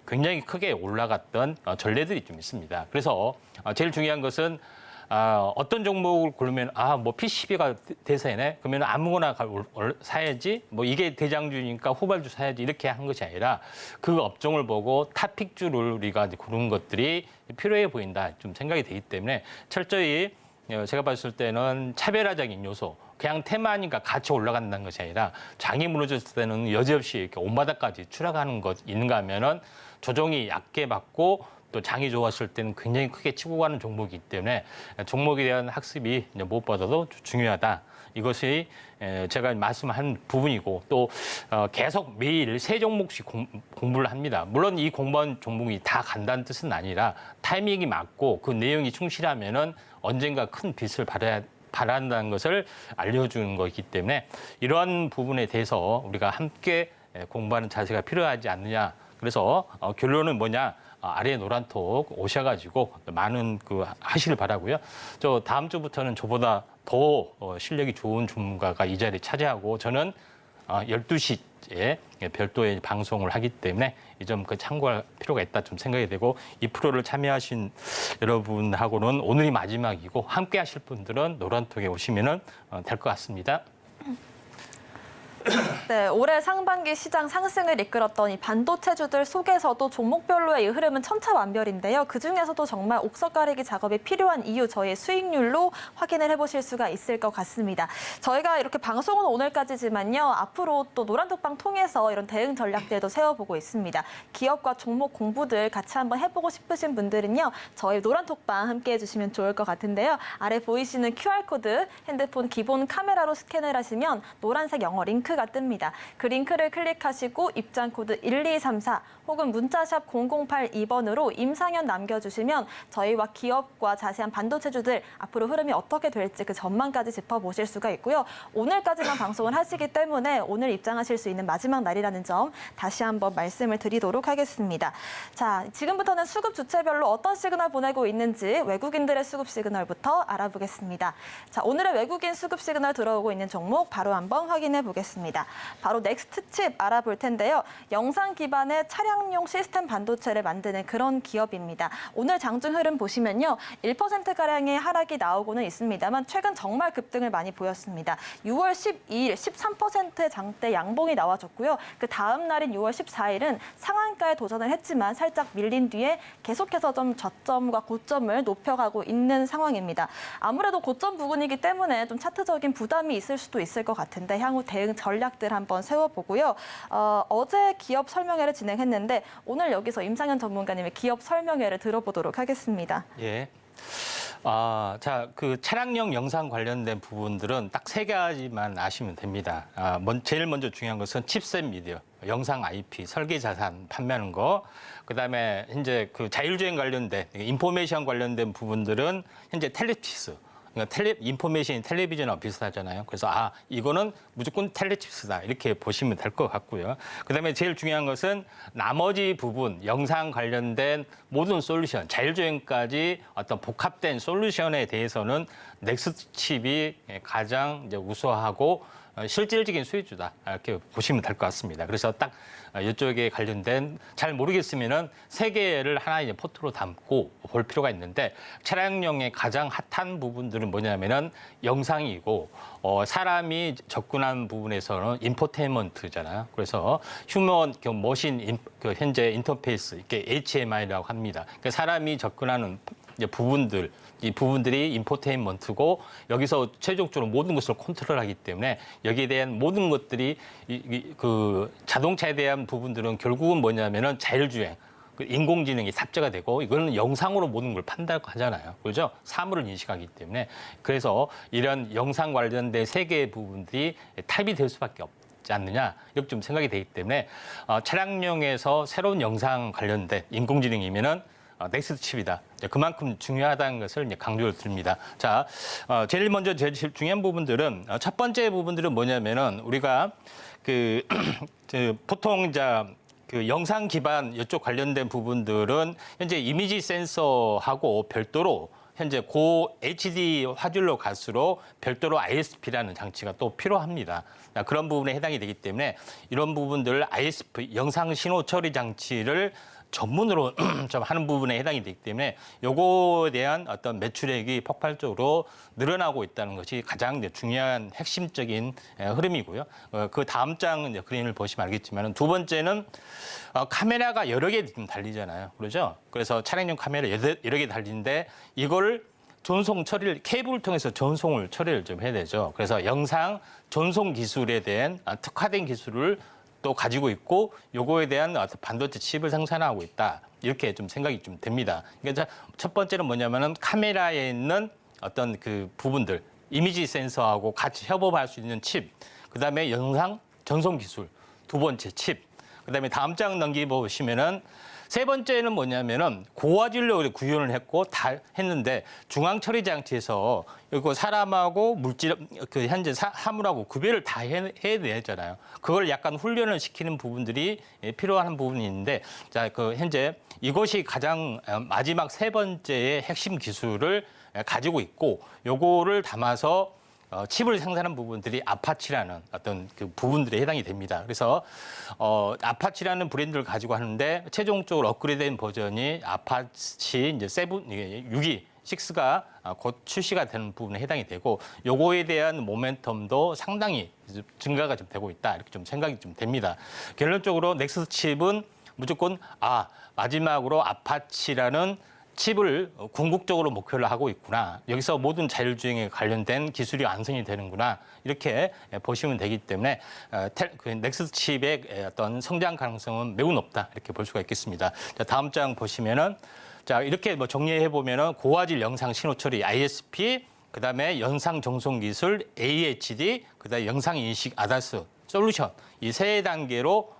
굉장히 크게 올라갔던 전례들이 좀 있습니다. 그래서 제일 중요한 것은 어떤 종목을 고르면 뭐 PCB가 대세네 그러면 아무거나 사야지 뭐 이게 대장주니까 후발주 사야지 이렇게 한 것이 아니라 그 업종을 보고 탑픽주를 우리가 고른 것들이 필요해 보인다 좀 생각이 되기 때문에 철저히 제가 봤을 때는 차별화적인 요소, 그냥 테마니까 같이 올라간다는 것이 아니라 장이 무너졌을 때는 여지없이 이렇게 온바닥까지 추락하는 것 있는가 하면은 조정이 얕게 받고 또 장이 좋았을 때는 굉장히 크게 치고 가는 종목이기 때문에 종목에 대한 학습이 무엇보다도 중요하다. 이것이 제가 말씀한 부분이고 또 계속 매일 세 종목씩 공부를 합니다. 물론 이 공부한 종목이 다 간다는 뜻은 아니라 타이밍이 맞고 그 내용이 충실하면은 언젠가 큰 빛을 발한다는 것을 알려주는 것이기 때문에 이러한 부분에 대해서 우리가 함께 공부하는 자세가 필요하지 않느냐. 그래서 결론은 뭐냐? 아래 노란톡 오셔가지고 많은 하시길 바라고요. 저 다음 주부터는 저보다 더 실력이 좋은 전문가가 이 자리에 차지하고 저는 12시에 별도의 방송을 하기 때문에 이 점 참고할 필요가 있다 좀 생각이 되고 이 프로를 참여하신 여러분하고는 오늘이 마지막이고 함께 하실 분들은 노란톡에 오시면 될 것 같습니다. 네, 올해 상반기 시장 상승을 이끌었던 이 반도체주들 속에서도 종목별로의 이 흐름은 천차만별인데요. 그중에서도 정말 옥석 가리기 작업이 필요한 이유 저희의 수익률로 확인을 해보실 수가 있을 것 같습니다. 저희가 이렇게 방송은 오늘까지지만요. 앞으로 또 노란톡방 통해서 이런 대응 전략들도 세워보고 있습니다. 기업과 종목 공부들 같이 한번 해보고 싶으신 분들은요. 저희 노란톡방 함께 해주시면 좋을 것 같은데요. 아래 보이시는 QR코드 핸드폰 기본 카메라로 스캔을 하시면 노란색 영어 링크가 뜹니다. 그 링크를 클릭하시고 입장 코드 1234 혹은 문자샵 0082번으로 임상현 남겨주시면 저희와 기업과 자세한 반도체주들 앞으로 흐름이 어떻게 될지 그 전망까지 짚어보실 수가 있고요. 오늘까지만 방송을 하시기 때문에 오늘 입장하실 수 있는 마지막 날이라는 점 다시 한번 말씀을 드리도록 하겠습니다. 자, 지금부터는 수급 주체별로 어떤 시그널 보내고 있는지 외국인들의 수급 시그널부터 알아보겠습니다. 자, 오늘의 외국인 수급 시그널 들어오고 있는 종목 바로 한번 확인해 보겠습니다. 바로 넥스트칩 알아볼 텐데요. 영상 기반의 차량용 시스템 반도체를 만드는 그런 기업입니다. 오늘 장중 흐름 보시면요. 1%가량의 하락이 나오고는 있습니다만 최근 정말 급등을 많이 보였습니다. 6월 12일 13%의 장대 양봉이 나와줬고요. 그 다음 날인 6월 14일은 상한가에 도전을 했지만 살짝 밀린 뒤에 계속해서 좀 저점과 고점을 높여가고 있는 상황입니다. 아무래도 고점 부근이기 때문에 좀 차트적인 부담이 있을 수도 있을 것 같은데 향후 대응 전략들 한번 세워보고요. 어제 기업 설명회를 진행했는데 오늘 여기서 임상현 전문가님의 기업 설명회를 들어보도록 하겠습니다. 예. 자, 그 차량용 영상 관련된 부분들은 딱 세 가지만 아시면 됩니다. 제일 먼저 중요한 것은 칩셋 미디어, 영상 IP, 설계 자산 판매하는 거. 그다음에 현재 그 자율주행 관련된 인포메이션 관련된 부분들은 현재 텔레칩스. 그러니까 인포메이션이 텔레비전하고 비슷하잖아요. 그래서 이거는 무조건 텔레칩스다 이렇게 보시면 될 것 같고요. 그다음에 제일 중요한 것은 나머지 부분 영상 관련된 모든 솔루션, 자율주행까지 어떤 복합된 솔루션에 대해서는 넥스트칩이 가장 이제 우수하고 실질적인 수혜주다 이렇게 보시면 될 것 같습니다. 그래서 딱 이쪽에 관련된 잘 모르겠으면은 세 개를 하나 이제 포트로 담고 볼 필요가 있는데 차량용의 가장 핫한 부분들은 뭐냐면은 영상이고 사람이 접근한 부분에서는 인포테인먼트잖아요. 그래서 휴먼 머신 현재 인터페이스 이렇게 HMI라고 합니다. 그러니까 사람이 접근하는 이제 이 부분들이 인포테인먼트고 여기서 최종적으로 모든 것을 컨트롤하기 때문에 여기에 대한 모든 것들이 그 자동차에 대한 부분들은 결국은 뭐냐면은 자율주행, 인공지능이 탑재가 되고 이거는 영상으로 모든 걸 판단하잖아요. 그렇죠? 사물을 인식하기 때문에 그래서 이런 영상 관련된 세 개의 부분들이 탑이 될 수밖에 없지 않느냐 이렇게 좀 생각이 되기 때문에 차량용에서 새로운 영상 관련된 인공지능이면은 넥스트 칩이다. 그만큼 중요하다는 것을 이제 강조를 드립니다. 자, 제일 먼저 제일 중요한 부분들은 첫 번째 부분들은 뭐냐면은 우리가 보통 이제 그 영상 기반 이쪽 관련된 부분들은 현재 이미지 센서하고 별도로 현재 고 HD 화질로 갈수록 별도로 ISP라는 장치가 또 필요합니다. 그런 부분에 해당이 되기 때문에 이런 부분들 ISP 영상 신호 처리 장치를 전문으로 좀 하는 부분에 해당이 되기 때문에 요거에 대한 어떤 매출액이 폭발적으로 늘어나고 있다는 것이 가장 중요한 핵심적인 흐름이고요. 그 다음 장 그림을 보시면 알겠지만 두 번째는 카메라가 여러 개 달리잖아요. 그렇죠? 그래서 차량용 카메라 여러 개 달리는데 이걸 전송 처리를 케이블을 통해서 전송을 처리를 좀 해야 되죠. 그래서 영상 전송 기술에 대한 특화된 기술을 또 가지고 있고 요거에 대한 반도체 칩을 생산하고 있다. 이렇게 좀 생각이 좀 됩니다. 그러니까 첫 번째는 뭐냐면은 카메라에 있는 어떤 그 부분들, 이미지 센서하고 같이 협업할 수 있는 칩, 그다음에 영상 전송 기술, 두 번째 칩, 그다음에 다음 장 넘기보시면은 세 번째는 뭐냐면은 고화질로 구현을 했고 다 했는데 중앙 처리 장치에서 이거 사람하고 물질 그 현재 사물하고 구별을 다 해야 되잖아요. 그걸 약간 훈련을 시키는 부분들이 필요한 부분이 있는데 자, 그 현재 이것이 가장 마지막 세 번째의 핵심 기술을 가지고 있고 요거를 담아서 칩을 생산하는 부분들이 아파치라는 어떤 그 부분들에 해당이 됩니다. 그래서 아파치라는 브랜드를 가지고 하는데 최종적으로 업그레이드된 버전이 아파치 이제 6이 6가 곧 출시가 되는 부분에 해당이 되고 요거에 대한 모멘텀도 상당히 증가가 좀 되고 있다. 이렇게 좀 생각이 좀 됩니다. 결론적으로 넥서스 칩은 무조건 마지막으로 아파치라는 칩을 궁극적으로 목표를 하고 있구나. 여기서 모든 자율주행에 관련된 기술이 완성이 되는구나. 이렇게 보시면 되기 때문에 그 넥서스 칩의 어떤 성장 가능성은 매우 높다. 이렇게 볼 수가 있겠습니다. 자, 다음 장 보시면은 자, 이렇게 뭐 정리해 보면은 고화질 영상 신호 처리 ISP, 그다음에 영상 전송 기술 AHD, 그다음에 영상 인식 ADAS 솔루션 이 세 단계로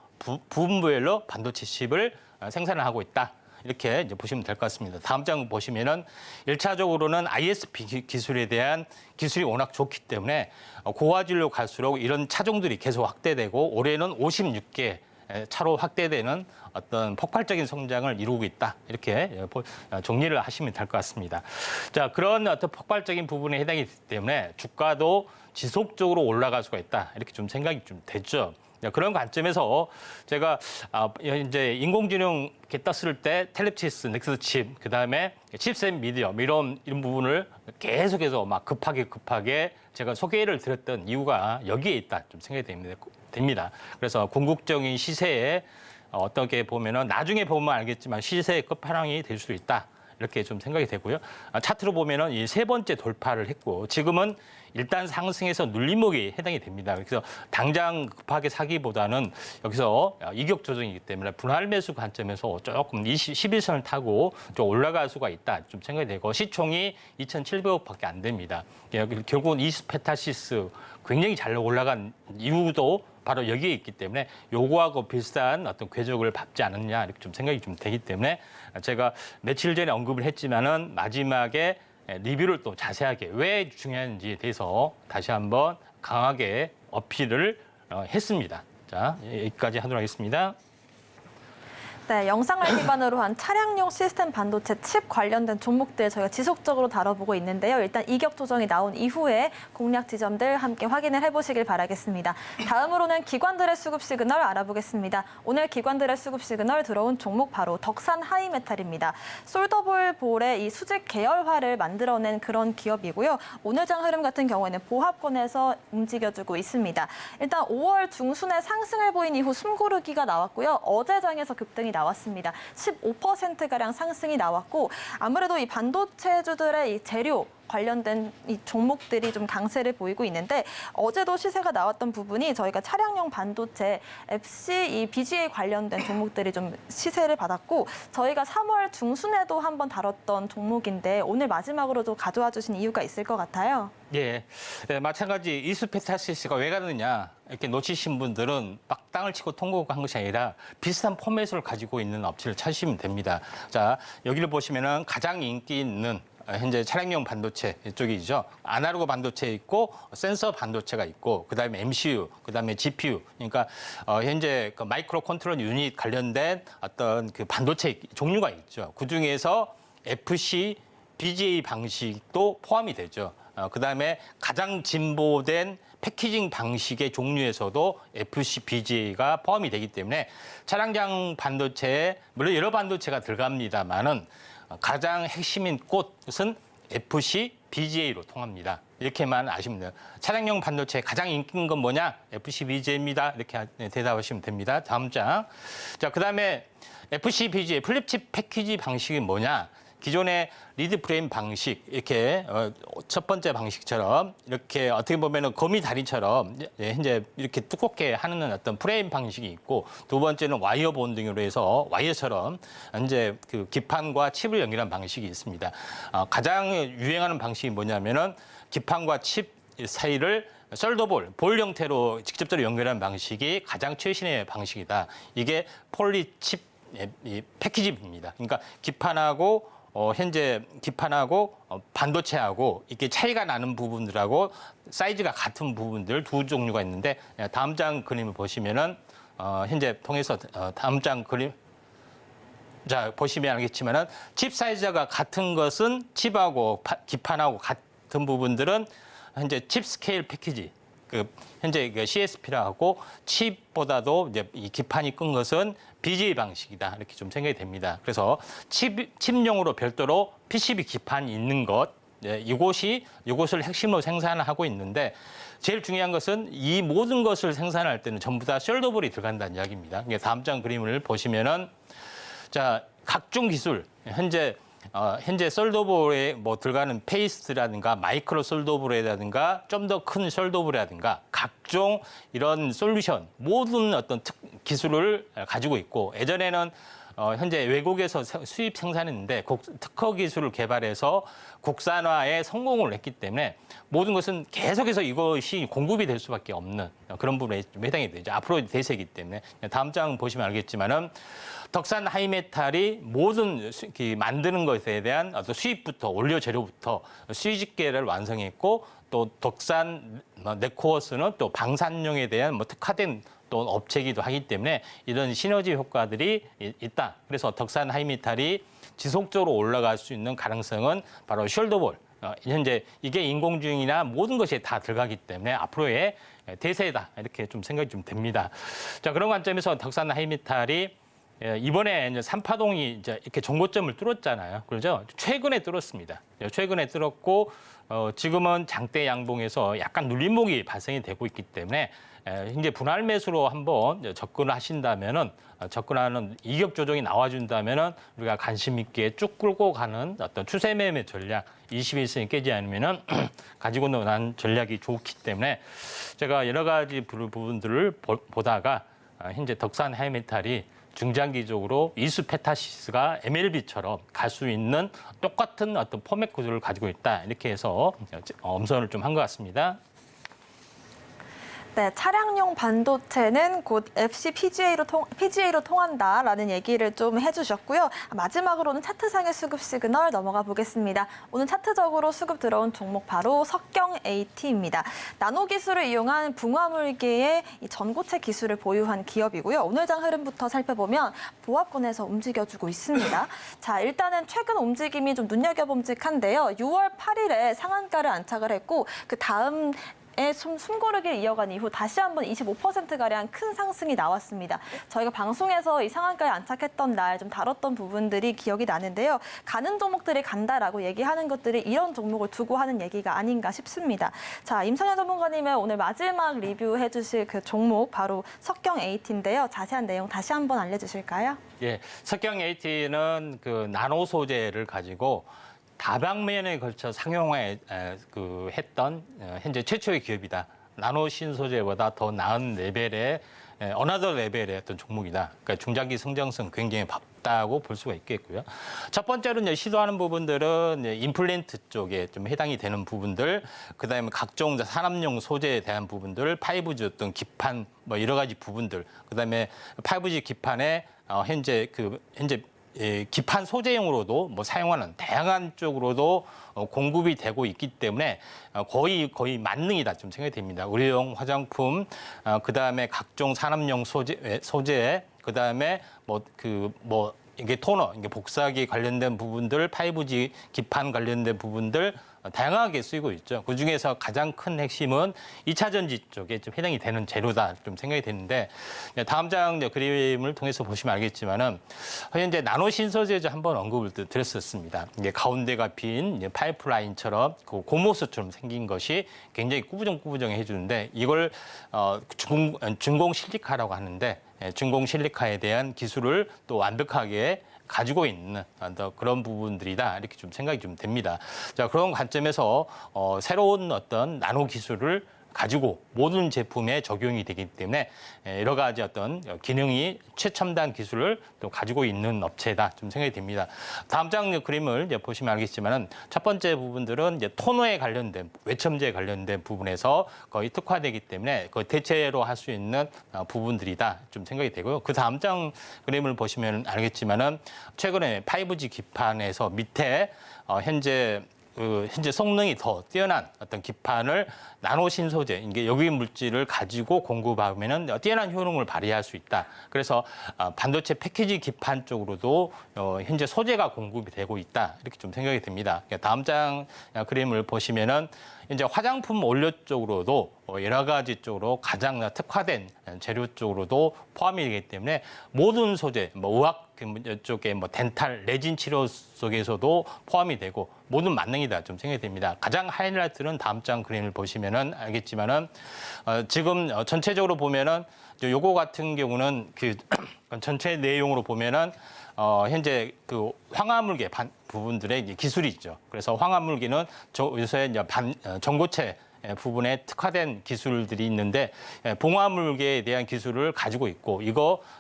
부분별로 반도체 칩을 생산을 하고 있다. 이렇게 이제 보시면 될 것 같습니다. 다음 장 보시면은 1차적으로는 ISP 기술에 대한 기술이 워낙 좋기 때문에 고화질로 갈수록 이런 차종들이 계속 확대되고 올해는 56개 차로 확대되는 어떤 폭발적인 성장을 이루고 있다. 이렇게 정리를 하시면 될 것 같습니다. 자, 그런 어떤 폭발적인 부분에 해당이 되기 때문에 주가도 지속적으로 올라갈 수가 있다. 이렇게 좀 생각이 좀 되죠. 그런 관점에서 제가 이제 인공지능 이렇게 떴을 때 텔레치스, 넥서스 칩, 그다음에 칩셋 미디어 이런 부분을 계속해서 막 급하게 제가 소개를 드렸던 이유가 여기에 있다 좀 생각이 됩니다. 그래서 궁극적인 시세에 어떻게 보면은 나중에 보면 알겠지만 시세의 끝판왕이 될 수 있다. 이렇게 좀 생각이 되고요. 차트로 보면은 이 세 번째 돌파를 했고 지금은 일단 상승해서 눌림목이 해당이 됩니다. 그래서 당장 급하게 사기보다는 여기서 이격 조정이기 때문에 분할 매수 관점에서 조금 11선을 타고 좀 올라갈 수가 있다. 좀 생각이 되고 시총이 2,700억밖에 안 됩니다. 결국은 이스페타시스 굉장히 잘 올라간 이유도 바로 여기에 있기 때문에 요거하고 비슷한 어떤 궤적을 밟지 않았냐 이렇게 좀 생각이 좀 되기 때문에 제가 며칠 전에 언급을 했지만은 마지막에 리뷰를 또 자세하게 왜 중요한지에 대해서 다시 한번 강하게 어필을 했습니다. 자, 여기까지 하도록 하겠습니다. 네, 영상을 기반으로 한 차량용 시스템 반도체 칩 관련된 종목들 저희가 지속적으로 다뤄보고 있는데요. 일단 이격 조정이 나온 이후에 공략 지점들 함께 확인을 해보시길 바라겠습니다. 다음으로는 기관들의 수급 시그널 알아보겠습니다. 오늘 기관들의 수급 시그널 들어온 종목 바로 덕산 하이메탈입니다. 솔더볼 볼의 이 수직 계열화를 만들어낸 그런 기업이고요. 오늘 장 흐름 같은 경우에는 보합권에서 움직여주고 있습니다. 일단 5월 중순에 상승을 보인 이후 숨고르기가 나왔고요. 어제 장에서 급등이 나왔습니다. 15%가량 상승이 나왔고 아무래도 이 반도체주들의 이 재료 관련된 이 종목들이 좀 강세를 보이고 있는데 어제도 시세가 나왔던 부분이 저희가 차량용 반도체 FC 이 BGA 관련된 종목들이 좀 시세를 받았고 저희가 3월 중순에도 한번 다뤘던 종목인데 오늘 마지막으로도 가져와 주신 이유가 있을 것 같아요. 예, 마찬가지 이스페타시스가 왜 가느냐 이렇게 놓치신 분들은 막 땅을 치고 통곡한 것이 아니라 비슷한 포맷을 가지고 있는 업체를 찾으시면 됩니다. 자, 여기를 보시면은 가장 인기 있는 현재 차량용 반도체 쪽이죠. 아날로그 반도체 있고 센서 반도체가 있고 그다음에 MCU, 그다음에 GPU. 그러니까 현재 그 마이크로 컨트롤 유닛 관련된 어떤 그 반도체 종류가 있죠. 그중에서 FC, BGA 방식도 포함이 되죠. 그다음에 가장 진보된 패키징 방식의 종류에서도 FC, BGA가 포함이 되기 때문에 차량장 반도체에 물론 여러 반도체가 들어갑니다만은 가장 핵심인 꽃은 FC, BGA로 통합니다. 이렇게만 아시면 돼요. 차량용 반도체 가장 인기인 건 뭐냐? FC, BGA입니다. 이렇게 대답하시면 됩니다. 다음 장. 자, 그다음에 FC, BGA 플립칩 패키지 방식이 뭐냐? 기존의 리드 프레임 방식 이렇게 첫 번째 방식처럼 이렇게 어떻게 보면은 거미 다리처럼 현재 이렇게 두껍게 하는 어떤 프레임 방식이 있고 두 번째는 와이어 본딩으로 해서 와이어처럼 이제 그 기판과 칩을 연결한 방식이 있습니다. 가장 유행하는 방식이 뭐냐면은 기판과 칩 사이를 썰더볼, 볼 형태로 직접적으로 연결하는 방식이 가장 최신의 방식이다. 이게 폴리칩 패키지입니다. 그러니까 기판하고 현재 기판하고 반도체하고 이렇게 차이가 나는 부분들하고 사이즈가 같은 부분들 두 종류가 있는데 다음 장 그림을 보시면은 현재 통해서 다음 장 그림 자 보시면 알겠지만은 칩 사이즈가 같은 것은 칩하고 기판하고 같은 부분들은 현재 칩 스케일 패키지. 현재 CSP라 하고 칩보다도 이제 이 기판이 끈 것은 BGA 방식이다 이렇게 좀 생각이 됩니다. 그래서 칩용으로 별도로 PCB 기판이 있는 것 이것을 핵심으로 생산을 하고 있는데 제일 중요한 것은 이 모든 것을 생산할 때는 전부 다 셜더볼이 들어간다는 이야기입니다. 다음 장 그림을 보시면은 자 각종 기술 현재 썰더볼에 뭐 들어가는 페이스트라든가 마이크로 썰더볼이라든가 좀 더 큰 썰더볼이라든가 각종 이런 솔루션 모든 어떤 기술을 가지고 있고 예전에는 현재 외국에서 수입 생산했는데 특허 기술을 개발해서 국산화에 성공을 했기 때문에 모든 것은 계속해서 이것이 공급이 될 수밖에 없는 그런 부분에 좀 해당이 되죠. 앞으로 대세이기 때문에 다음 장 보시면 알겠지만은 덕산 하이메탈이 모든 만드는 것에 대한 어떤 수입부터 원료 재료부터 수입계를 완성했고 또 덕산 네코어스는 또 방산용에 대한 뭐 특화된 또 업체이기도 하기 때문에 이런 시너지 효과들이 있다. 그래서 덕산 하이메탈이 지속적으로 올라갈 수 있는 가능성은 바로 숄더볼. 현재 이게 인공지능이나 모든 것에 다 들어가기 때문에 앞으로의 대세다. 이렇게 좀 생각이 좀 됩니다. 자, 그런 관점에서 덕산 하이메탈이 이번에 이제 3파동이 이제 이렇게 정고점을 뚫었잖아요. 그렇죠? 최근에 뚫었습니다. 최근에 뚫었고 지금은 장대 양봉에서 약간 눌림목이 발생이 되고 있기 때문에 이제 분할 매수로 한번 접근을 하신다면은 접근하는 이격 조정이 나와준다면은 우리가 관심 있게 쭉 끌고 가는 어떤 추세 매매 전략 21선이 깨지 않으면은 가지고 논한 전략이 좋기 때문에 제가 여러 가지 부분들을 보다가 현재 덕산 하이메탈이 중장기적으로 이수 페타시스가 MLB처럼 갈 수 있는 똑같은 어떤 포맷 구조를 가지고 있다. 이렇게 해서 엄선을 좀 한 것 같습니다. 네, 차량용 반도체는 곧 PGA로 통한다라는 얘기를 좀 해주셨고요. 마지막으로는 차트상의 수급 시그널 넘어가 보겠습니다. 오늘 차트적으로 수급 들어온 종목 바로 석경 AT입니다. 나노 기술을 이용한 붕화물계의 전고체 기술을 보유한 기업이고요. 오늘 장 흐름부터 살펴보면 보합권에서 움직여주고 있습니다. 자, 일단은 최근 움직임이 좀 눈여겨봄직한데요. 6월 8일에 상한가를 안착을 했고 그 다음 숨고르기를 이어간 이후 다시 한번 25%가량 큰 상승이 나왔습니다. 저희가 방송에서 이 상한가에 안착했던 날 좀 다뤘던 부분들이 기억이 나는데요. 가는 종목들이 간다라고 얘기하는 것들이 이런 종목을 두고 하는 얘기가 아닌가 싶습니다. 자, 임선현 전문가님의 오늘 마지막 리뷰해 주실 그 종목 바로 석경 AT인데요. 자세한 내용 다시 한번 알려주실까요? 예, 석경 AT는 그 나노 소재를 가지고 다방면에 걸쳐 상용화에 했던 현재 최초의 기업이다. 나노 신소재보다 더 나은 레벨의 어나더 레벨의 어떤 종목이다. 그러니까 중장기 성장성 굉장히 밝다고 볼 수가 있겠고요. 첫 번째로 이제 시도하는 부분들은 임플란트 쪽에 좀 해당이 되는 부분들, 그다음에 각종 산업용 소재에 대한 부분들, 5G 어떤 기판 뭐 여러 가지 부분들, 그다음에 5G 기판에 현재 기판 소재용으로도 뭐 사용하는 다양한 쪽으로도 공급이 되고 있기 때문에 거의 만능이다 좀 생각이 됩니다. 의료용 화장품, 그 다음에 각종 산업용 소재, 그 다음에 이게 토너, 이게 복사기 관련된 부분들, 5G 기판 관련된 부분들 다양하게 쓰이고 있죠. 그 중에서 가장 큰 핵심은 2차 전지 쪽에 좀 해당이 되는 재료다 좀 생각이 되는데 다음 장 그림을 통해서 보시면 알겠지만은 현재 나노 신소재 한번 언급을 드렸었습니다. 이게 가운데가 빈 파이프라인처럼 그 고모스처럼 생긴 것이 굉장히 꾸부정꾸부정 해주는데 이걸 준공 실리카라고 하는데 준공 실리카에 대한 기술을 또 완벽하게 가지고 있는 그런 부분들이다 이렇게 좀 생각이 좀 됩니다. 자, 그런 관점에서 새로운 어떤 나노 기술을 가지고 모든 제품에 적용이 되기 때문에 여러 가지 어떤 기능이 최첨단 기술을 또 가지고 있는 업체다 좀 생각이 됩니다. 다음 장 그림을 이제 보시면 알겠지만은 첫 번째 부분들은 이제 토너에 관련된 외첨제에 관련된 부분에서 거의 특화되기 때문에 거의 대체로 할 수 있는 부분들이다 좀 생각이 되고요. 그 다음 장 그림을 보시면 알겠지만은 최근에 5G 기판에서 밑에 현재 성능이 더 뛰어난 어떤 기판을 나노 신소재, 이게 역인 물질을 가지고 공급하면은 뛰어난 효능을 발휘할 수 있다. 그래서 반도체 패키지 기판 쪽으로도 현재 소재가 공급이 되고 있다. 이렇게 좀 생각이 듭니다. 다음 장 그림을 보시면은 이제 화장품 원료 쪽으로도 여러 가지 쪽으로 가장 특화된 재료 쪽으로도 포함이 되기 때문에 모든 소재, 의학 쪽에 덴탈, 레진 치료 속에서도 포함이 되고 모든 만능이다 좀 생각이 됩니다. 가장 하이라이트는 다음 장 그림을 보시면은 알겠지만은 지금 전체적으로 보면은 요거 같은 경우는 그 전체 내용으로 보면은 현재 그 황화물계 부분들의 기술이 있죠. 그래서 황화물계는 요새 이제 전고체 부분에 특화된 기술들이 있는데 봉화물계에 대한 기술을 가지고 있고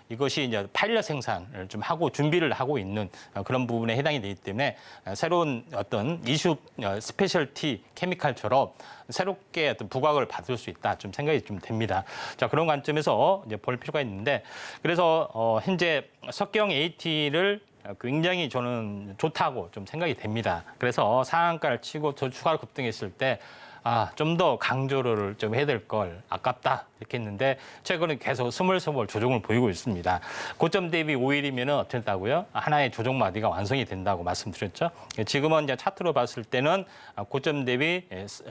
이것이 이제 파일럿 생산을 좀 하고 준비를 하고 있는 그런 부분에 해당이 되기 때문에 새로운 어떤 이슈 스페셜티 케미칼처럼 새롭게 어떤 부각을 받을 수 있다 좀 생각이 좀 됩니다. 자, 그런 관점에서 이제 볼 필요가 있는데 그래서 현재 석경 AT를 굉장히 저는 좋다고 좀 생각이 됩니다. 그래서 상한가를 치고 더 추가로 급등했을 때 좀 더 강조를 좀 해야 될 걸 아깝다 이렇게 했는데 최근에 계속 스멀스멀 조정을 보이고 있습니다. 고점 대비 5일이면 어땠다고요? 하나의 조정 마디가 완성이 된다고 말씀드렸죠. 지금은 이제 차트로 봤을 때는 고점 대비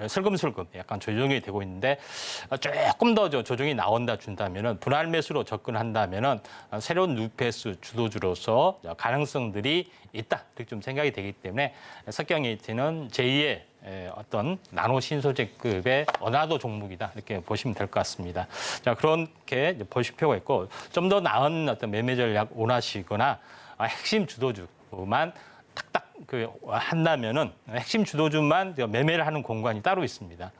슬금슬금 약간 조정이 되고 있는데 조금 더 조정이 나온다 준다면은 분할 매수로 접근한다면은 새로운 뉴페이스 주도주로서 가능성들이 있다 이렇게 좀 생각이 되기 때문에 석경 AT는 제2의 어떤 나노 신소재급의 어나더 종목이다 이렇게 보시면 될 것 같습니다. 자, 그렇게 보실 필요가 있고 좀 더 나은 어떤 매매 전략 원하시거나 핵심 주도주만 탁탁 한다면은 핵심 주도주만 매매를 하는 공간이 따로 있습니다.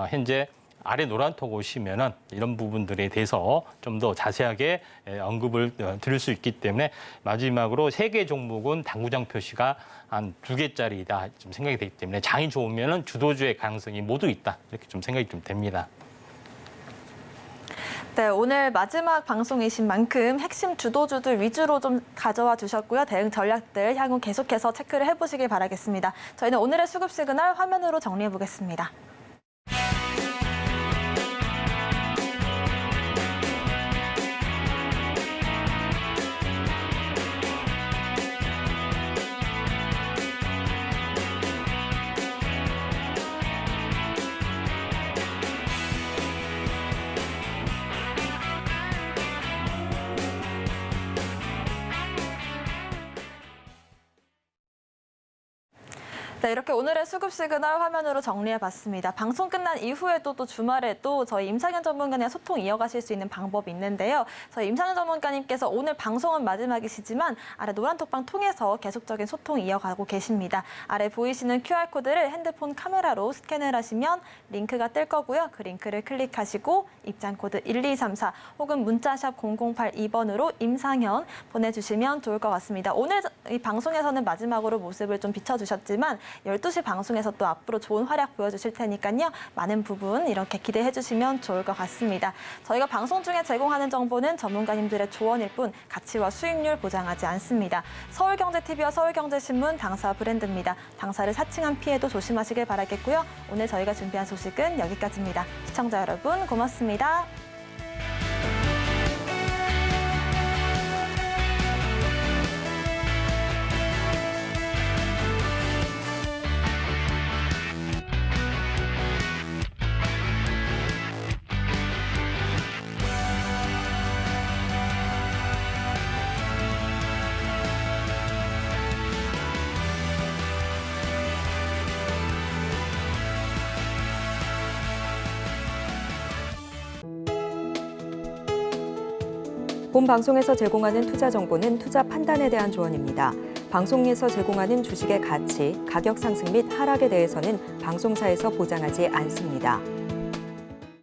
현재 아래 노란톡 오시면은 이런 부분들에 대해서 좀 더 자세하게 언급을 드릴 수 있기 때문에 마지막으로 3개 종목은 당구장 표시가 한 2개짜리다 좀 생각이 되기 때문에 장이 좋으면은 주도주의 가능성이 모두 있다 이렇게 좀 생각이 좀 됩니다. 네, 오늘 마지막 방송이신 만큼 핵심 주도주들 위주로 좀 가져와 주셨고요. 대응 전략들 향후 계속해서 체크를 해보시길 바라겠습니다. 저희는 오늘의 수급 시그널 화면으로 정리해 보겠습니다. 네, 이렇게 오늘의 수급 시그널 화면으로 정리해봤습니다. 방송 끝난 이후에도 또 주말에도 저희 임상현 전문가님과 소통 이어가실 수 있는 방법이 있는데요. 저희 임상현 전문가님께서 오늘 방송은 마지막이시지만 아래 노란톡방 통해서 계속적인 소통 이어가고 계십니다. 아래 보이시는 QR코드를 핸드폰 카메라로 스캔을 하시면 링크가 뜰 거고요. 그 링크를 클릭하시고 입장코드 1234 혹은 문자샵 0082번으로 임상현 보내주시면 좋을 것 같습니다. 오늘 이 방송에서는 마지막으로 모습을 좀 비춰주셨지만 12시 방송에서 또 앞으로 좋은 활약 보여주실 테니까요. 많은 부분 이렇게 기대해 주시면 좋을 것 같습니다. 저희가 방송 중에 제공하는 정보는 전문가님들의 조언일 뿐 가치와 수익률 보장하지 않습니다. 서울경제TV와 서울경제신문 당사 브랜드입니다. 당사를 사칭한 피해도 조심하시길 바라겠고요. 오늘 저희가 준비한 소식은 여기까지입니다. 시청자 여러분 고맙습니다. 본 방송에서 제공하는 투자 정보는 투자 판단에 대한 조언입니다. 방송에서 제공하는 주식의 가치, 가격 상승 및 하락에 대해서는 방송사에서 보장하지 않습니다.